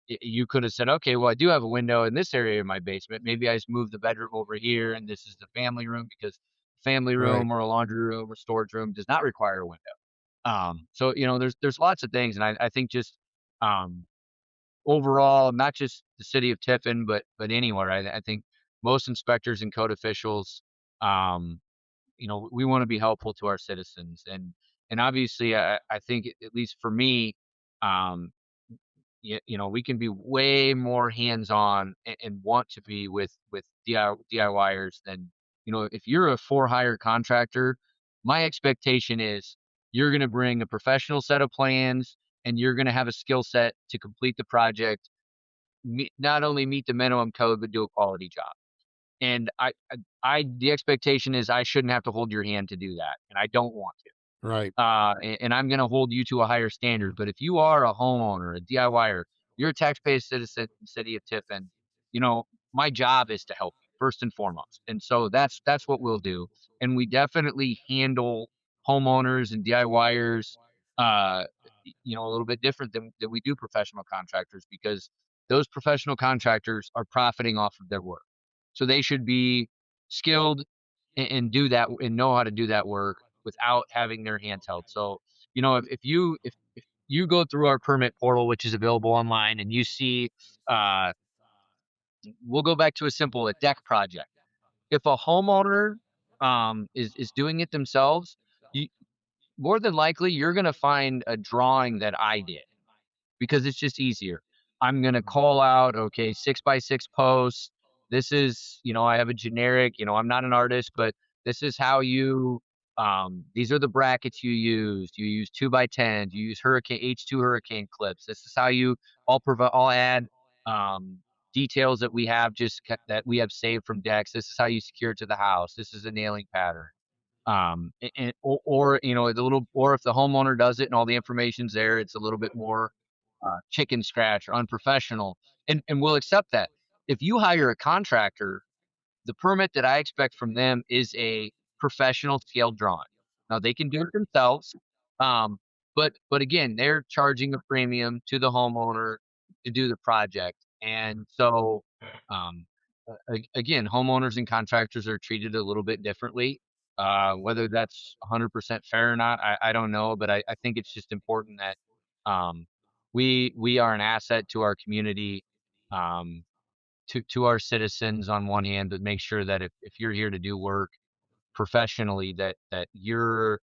you could have said, "Okay, well, I do have a window in this area of my basement. Maybe I just move the bedroom over here, and this is the family room," because family right. room or a laundry room or storage room does not require a window. So, there's lots of things, and I think just, um, overall, not just the city of Tiffin, but anywhere, I think most inspectors and code officials, um we want to be helpful to our citizens, and obviously I think at least for me, um we can be way more hands-on, and want to be with DIYers than, if you're a for hire contractor, my expectation is you're going to bring a professional set of plans, and you're going to have a skill set to complete the project, not only meet the minimum code but do a quality job. And the expectation is I shouldn't have to hold your hand to do that, and I don't want to. Right. And I'm gonna hold you to a higher standard. But if you are a homeowner, a DIYer, you're a taxpayer citizen in the city of Tiffin, you know, my job is to help you first and foremost. And so that's what we'll do. And we definitely handle homeowners and DIYers, a little bit different than we do professional contractors, because those professional contractors are profiting off of their work. So they should be skilled, and do that and know how to do that work without having their hands held. So, if you go through our permit portal, which is available online, and you see, uh, we'll go back to a deck project. If a homeowner is doing it themselves, you more than likely you're going to find a drawing that I did, because it's just easier. I'm gonna call out, okay, 6 by 6 posts. This is, I have a generic, I'm not an artist, but this is how these are the brackets you use. You use 2 by 10s. You use hurricane H2 hurricane clips. This is how I'll add details that we have that we have saved from decks. This is how you secure it to the house. This is a nailing pattern. Or the little, or if the homeowner does it and all the information's there, it's a little bit more chicken scratch or unprofessional, and we'll accept that. If you hire a contractor, the permit that I expect from them is a professional scale drawing. Now they can do it themselves, but again, they're charging a premium to the homeowner to do the project, and so um, again, homeowners and contractors are treated a little bit differently. Whether that's 100% fair or not, I don't know, but I think it's just important that um, we are an asset to our community. Um, to our citizens on one hand, but make sure that if you're here to do work professionally, that you're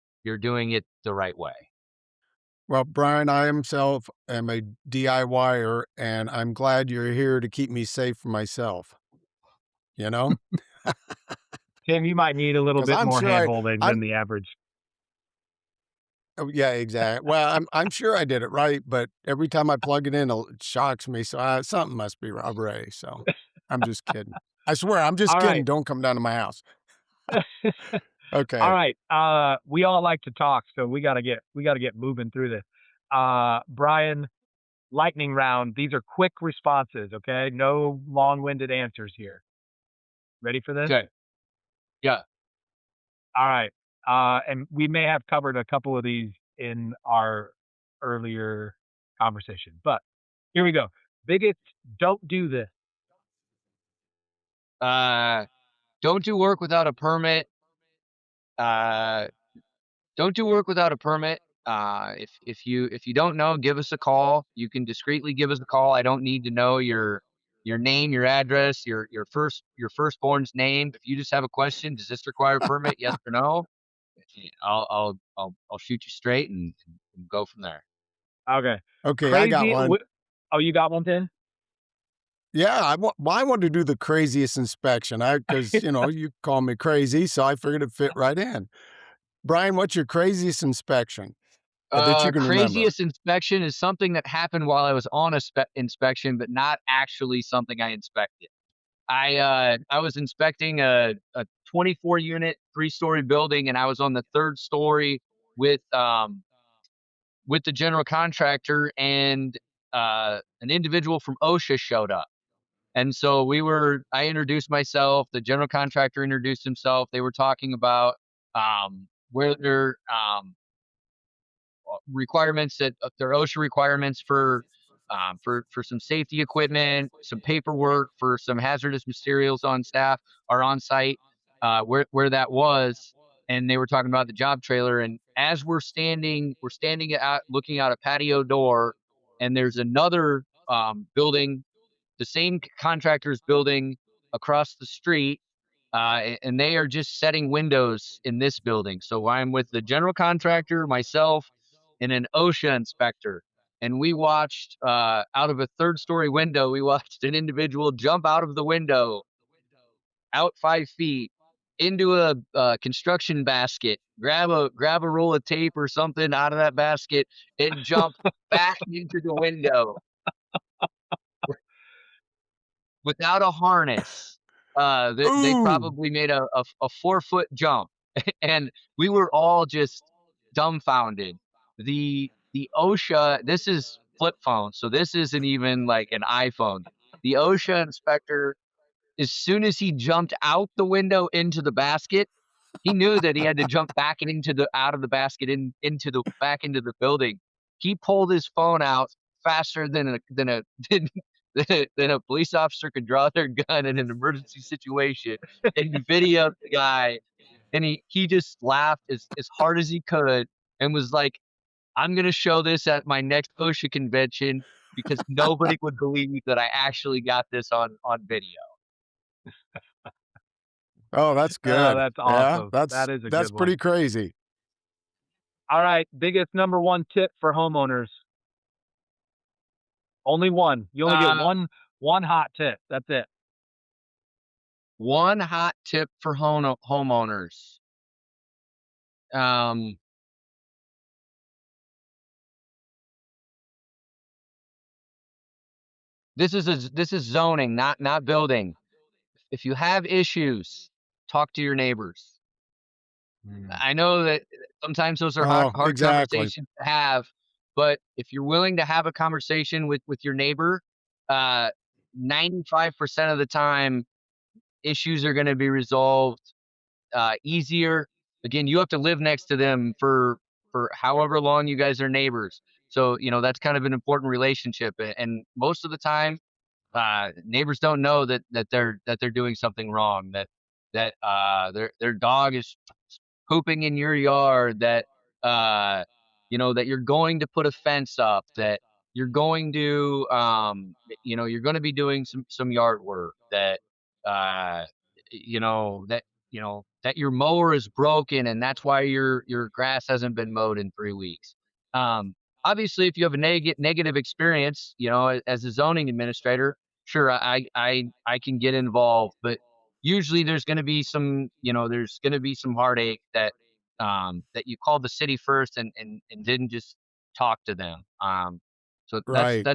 doing it the right way. Well, Brian, I myself am a DIYer, and I'm glad you're here to keep me safe from myself, you know? Tim, you might need a little 'Cause bit more hand-holding than I'm the average. oh, yeah, exactly. Well, I'm sure I did it right, but every time I plug it in, it shocks me, so, something must be wrong, Ray, so I'm just kidding. I swear, I'm just All kidding, right. don't come down to my house. All Okay. right. We all like to talk, so we gotta get moving through this. Brian, lightning round. These are quick responses, okay? No long-winded answers here. Ready for this? Okay. Yeah. All right. And we may have covered a couple of these in our earlier conversation, but here we go. Biggest don't do this. Uh, don't do work without a permit. Uh, don't do work without a permit. If you don't know, give us a call. You can discreetly give us a call. I don't need to know your name, your address, your firstborn's name. If you just have a question, does this require a permit? Yes or no? I'll shoot you straight and go from there. Okay. Okay, I got Crazy. one. Oh, you got one, Tim? Yeah, I want to do the craziest inspection. Because you call me crazy, so I figured it'd fit right in. Brian, what's your craziest inspection that you can remember? Craziest inspection is something that happened while I was on a inspection, but not actually something I inspected. I was inspecting a 24 unit 3-story building, and I was on the third story with with the general contractor, and an individual from OSHA showed up. And so I introduced myself, the general contractor introduced himself. They were talking about where their requirements that their OSHA requirements for some safety equipment, some paperwork for some hazardous materials on staff or on site, where that was. And they were talking about the job trailer. And as we're standing out looking out a patio door, and there's another building, the same contractor's building across the street, and they are just setting windows in this building. So I'm with the general contractor, myself, and an OSHA inspector. And we watched out of a third story window, we watched an individual jump out of the window, out 5 feet, into a construction basket, grab a roll of tape or something out of that basket, and jump back into the window without a harness. They Ooh. probably made a 4 foot jump, and we were all just dumbfounded. The OSHA, this is flip phone, so this isn't even like an iPhone. The OSHA inspector, as soon as he jumped out the window into the basket, he knew that he had to jump back and into the out of the basket into the back into the building. He pulled his phone out faster than a police officer could draw their gun in an emergency situation, and videoed the guy. And he just laughed as hard as he could and was like, "I'm gonna show this at my next OSHA convention because nobody would believe that I actually got this on video." Oh, that's Oh, good. that's Yeah, awesome. That is a that's good one. pretty crazy. All right. Biggest number one tip for homeowners. Only one. You only get Uh, one hot tip. That's it. One hot tip for homeowners. Um, this is zoning, not building. If you have issues, talk to your neighbors. Mm. I know that sometimes those are Oh, hard exactly. conversations to have, but if you're willing to have a conversation with your neighbor, uh, 95% of the time, issues are going to be resolved easier. Again, you have to live next to them for however long you guys are neighbors. So that's kind of an important relationship, and most of the time, neighbors don't know that they're doing something wrong. That their dog is pooping in your yard. That you're going to put a fence up. That you're going to you're going to be doing some yard work. Uh, that your mower is broken, and that's why your grass hasn't been mowed in 3 weeks. Um, Obviously, if you have a negative experience, as a zoning administrator, sure, I can get involved, but usually there's going to be some heartache that you called the city first and didn't just talk to them. So Right.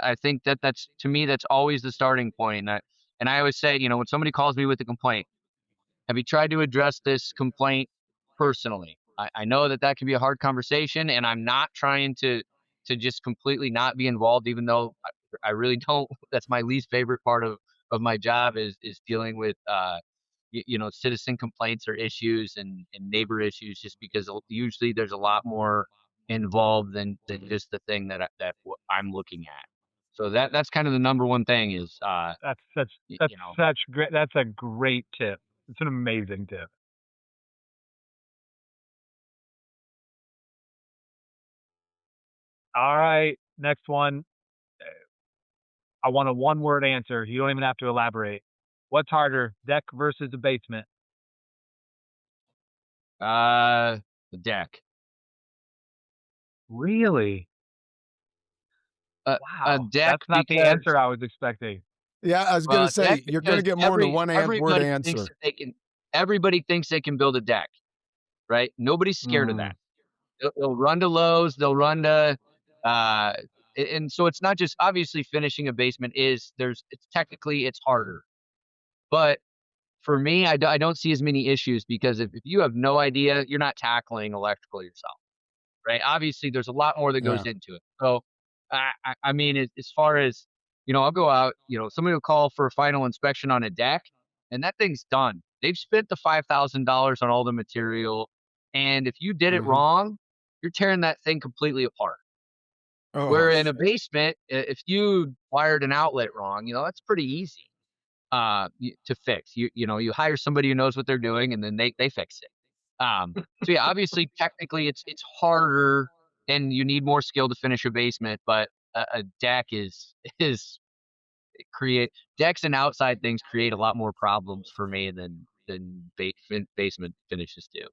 I think that's, to me, that's always the starting point. And I always say, when somebody calls me with a complaint, have you tried to address this complaint personally. I know that that can be a hard conversation, and I'm not trying to just completely not be involved, even though I really don't. That's my least favorite part of my job is dealing with citizen complaints or issues and neighbor issues, just because usually there's a lot more involved than just the thing I'm looking at. So that's kind of the number one thing is That's such y- that's you know such great. That's a great tip. It's an amazing tip. All right, next one. I want a one-word answer. You don't even have to elaborate. What's harder, deck versus a basement? the deck. Really? A Wow, deck that's not the because answer I was expecting. Yeah, I was well, gonna a deck say, you're gonna because get more than one word everybody thinks answer. that everybody thinks they can build a deck, right? Nobody's scared of Mm, that. They'll run to Lowe's, they'll run to, uh, and so it's not just obviously finishing a basement it's technically it's harder. But for me, I don't see as many issues because if you have no idea, you're not tackling electrical yourself, right? Obviously, there's a lot more that goes Yeah. into it. So, I mean, as far as I'll go out. Somebody will call for a final inspection on a deck, and that thing's done. They've spent the $5,000 on all the material, and if you did it Mhm. wrong, you're tearing that thing completely apart. Oh, Where in a basement, if you wired an outlet wrong, that's pretty easy to fix. You hire somebody who knows what they're doing, and then they fix it. So yeah, obviously, technically, it's harder, and you need more skill to finish a basement. But a deck is create decks and outside things create a lot more problems for me than basement finishes do.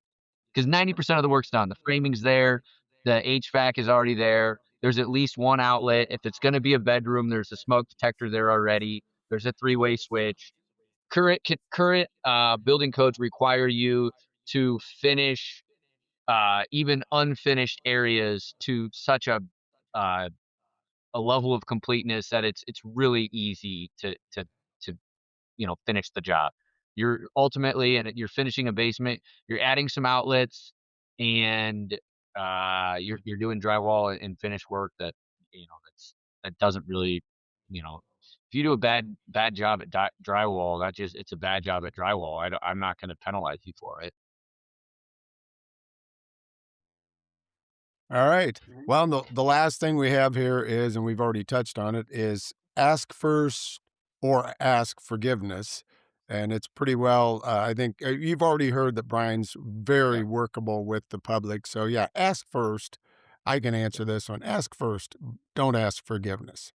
Because 90% of the work's done. The framing's there, the HVAC is already there. There's at least one outlet. If it's going to be a bedroom, there's a smoke detector there already. There's a three-way switch. Current building codes require you to finish even unfinished areas to such uh, a level of completeness that it's really easy to finish the job. You're ultimately and you're finishing a basement, you're adding some outlets, and you're doing drywall and finish work that doesn't really, if you do a bad job at drywall, it's a bad job at drywall. I'm not going to penalize you for it. all right. Well, the last thing we have here is, and we've already touched on it, is ask first or ask forgiveness. And it's pretty well, I think you've already heard that Brian's Yeah. very workable with the public. So, yeah, ask first. I can answer this one. Ask first. Don't ask forgiveness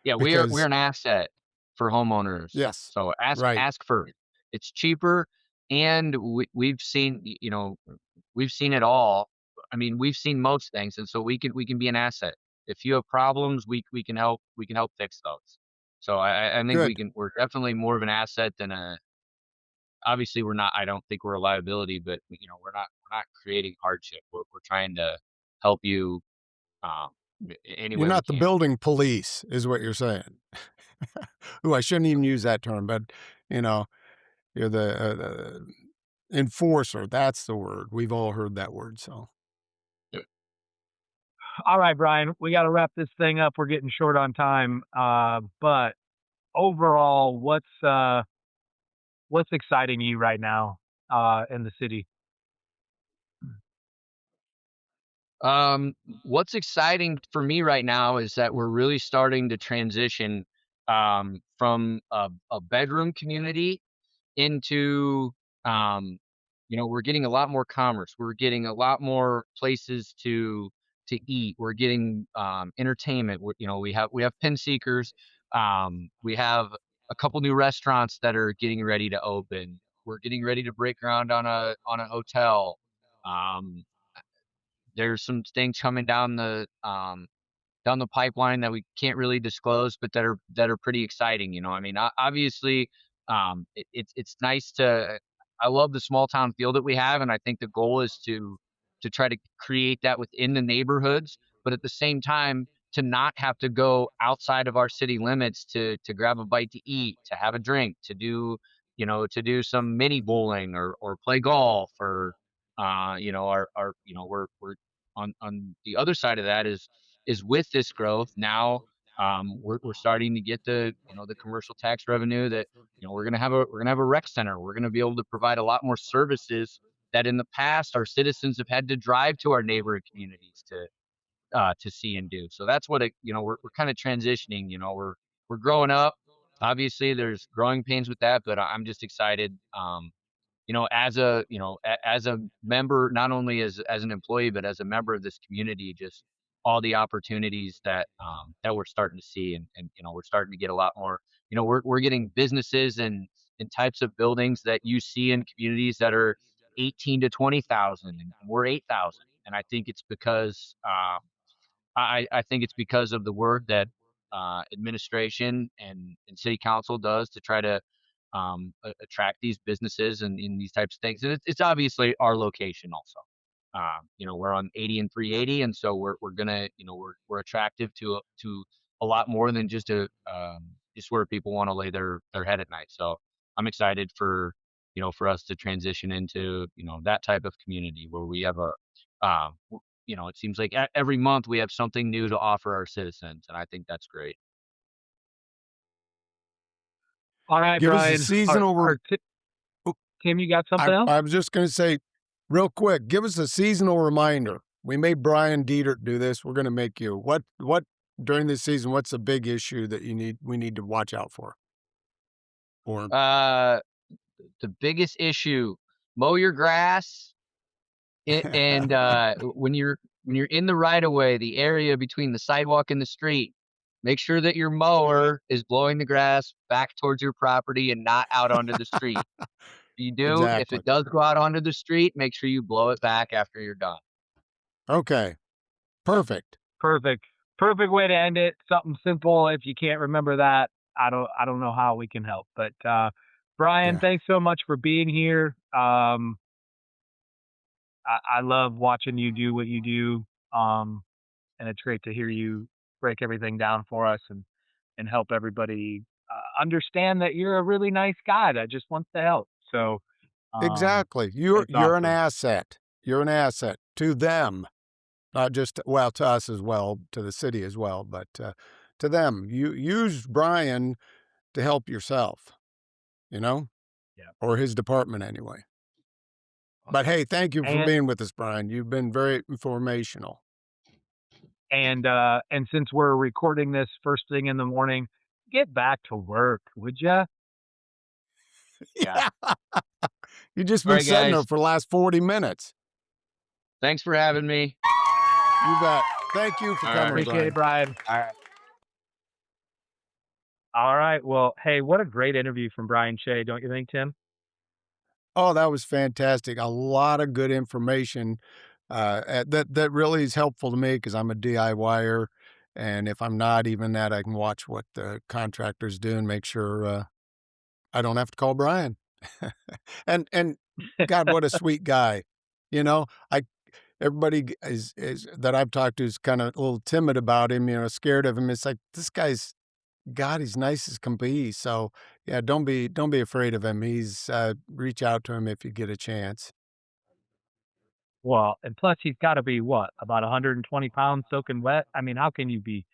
Yeah, we're because, an asset for homeowners. yes, So right. ask first. It's cheaper, and we've seen we've seen it all. I mean, we've seen most things, and so we can be an asset. If you have problems, we can help fix those. So I think Good. we're definitely more of an asset than a. Obviously, we're not. I don't think we're a liability, but we're not creating hardship. We're trying to help you um, any You're way we not the can. building police, is what you're saying. Ooh, I shouldn't even use that term, but you know, you're the enforcer. That's the word. We've all heard that word. So, All right, Brian, we got to wrap this thing up. We're getting short on time. But overall, what's exciting you right now in the city? What's exciting for me right now is that we're really starting to transition from a bedroom community into we're getting a lot more commerce. We're getting a lot more places to eat. We're getting entertainment. We have pin seekers. We have a couple new restaurants that are getting ready to open. We're getting ready to break ground on a hotel. Um, there's some things coming down the pipeline that we can't really disclose, but that are pretty exciting. I mean, obviously, it's nice to. I love the small town feel that we have, and I think the goal is to try to create that within the neighborhoods, but at the same time to not have to go outside of our city limits to grab a bite to eat, to have a drink, to do some mini bowling or play golf or We're on the other side of that is with this growth now. We're starting to get the commercial tax revenue that we're gonna have a rec center. We're gonna be able to provide a lot more services that in the past our citizens have had to drive to our neighboring communities to see and do. So that's what we're kind of transitioning. We're growing up. Obviously, there's growing pains with that, but I'm just excited. As a member, not only as an employee, but as a member of this community, just all the opportunities that we're starting to see, and we're starting to get a lot more. We're getting businesses and types of buildings that you see in communities that are 18 to 20,000, and we're 8,000, and I think it's because I think it's because of the work that administration and city council does to try to attract these businesses and in these types of things. And it's obviously our location also. We're on 80 and 380, and so we're gonna we're attractive to a lot more than just where people want to lay their head at night. So I'm excited for us to transition into that type of community where we have it seems like every month we have something new to offer our citizens, and I think that's great. All right, Give us a Brian. seasonal Tim, you got I something else? I was just gonna say, real quick, give us a seasonal reminder. We made Brian Dietert do this. We're gonna make you. What during this season, what's the big issue that we need to watch out for? Or Uh, the biggest issue: mow your grass, and when you're in the right of way, the area between the sidewalk and the street. Make sure that your mower is blowing the grass back towards your property and not out onto the street. If exactly. it does go out onto the street, make sure you blow it back after you're done. Okay. Perfect. Perfect. Perfect way to end it. Something simple. If you can't remember that, I don't know how we can help. But Brian, Yeah. thanks so much for being here. I love watching you do what you do. And it's great to hear you break everything down for us and help everybody understand that you're a really nice guy that just wants to help. So Exactly. You're it's you're an awesome. asset. You're an asset to them, not just well to us as well, to the city as well, but to them. You use Brian to help yourself, you know, Yeah. or his department anyway. But hey, thank you for And being with us, Brian. You've been very informational. and since we're recording this first thing in the morning, get back to work, would ya? Yeah. Yeah. You've just All been right, sitting there guys. for the last 40 minutes. Thanks for having me. You bet. Thank you for All right. coming, Appreciate it, Brian. Brian. All right. All right. Well, hey, what a great interview from Brian Shay, don't you think, Tim? Oh, that was fantastic. A lot of good information that really is helpful to me because I'm a DIYer. And if I'm not even that, I can watch what the contractors do and make sure I don't have to call Brian. And God, what a sweet guy. You know, I everybody is that I've talked to is kind of a little timid about him, scared of him. It's like this guy's God, he's nice as can be. So yeah, don't be afraid of him. He's reach out to him if you get a chance. Well, and plus he's gotta be what, about 120 pounds soaking wet? I mean, how can you be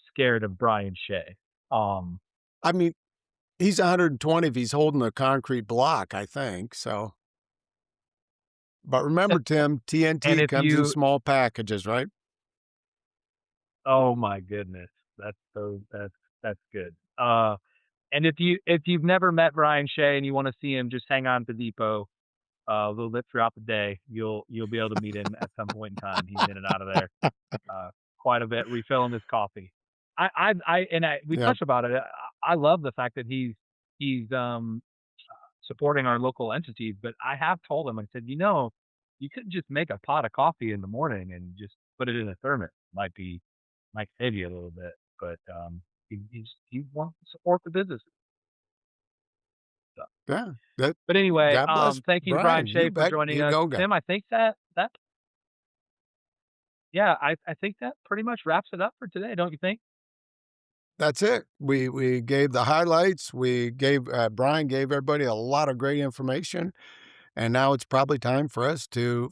scared of Brian Shay? Um, I mean, he's 120 if he's holding a concrete block, I think. So, but remember, Tim, and TNT if comes in you small packages, right? oh my goodness, that's good. And if you've never met Brian Shay and you wanna see him, just hang on to Depot, a little bit throughout the day. You'll be able to meet him at some point in time. He's in and out of there, quite a bit, refilling his coffee. We Yep. touched about it. I love the fact that he's supporting our local entities, but I have told him, I said, you could just make a pot of coffee in the morning and just put it in a thermos. Might save you a little bit, but he wants to support the business. So, Yeah. That. but anyway, God bless thank you, Brian Brian. You Shay, for bet. joining You us. go, guy. Tim, I think that yeah, I think that pretty much wraps it up for today, don't you think? That's it. We gave the highlights. We gave Brian gave everybody a lot of great information. And now it's probably time for us to,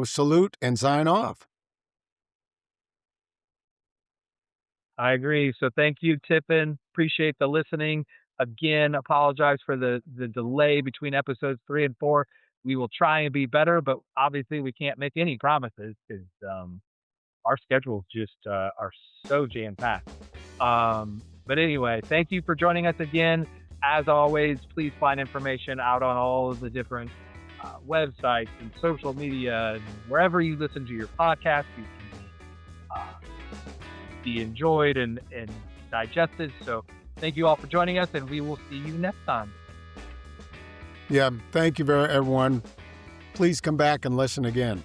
salute and sign off. I agree. So thank you, Tiffin. Appreciate the listening. Again, apologize for the delay between episodes 3 and 4. We will try and be better, but obviously we can't make any promises because our schedules just are so jam packed. But anyway, thank you for joining us again. As always, please find information out on all of the different websites and social media and wherever you listen to your podcast. You can be enjoyed and digested. So thank you all for joining us, and we will see you next time. Yeah, thank you, everyone. Please come back and listen again.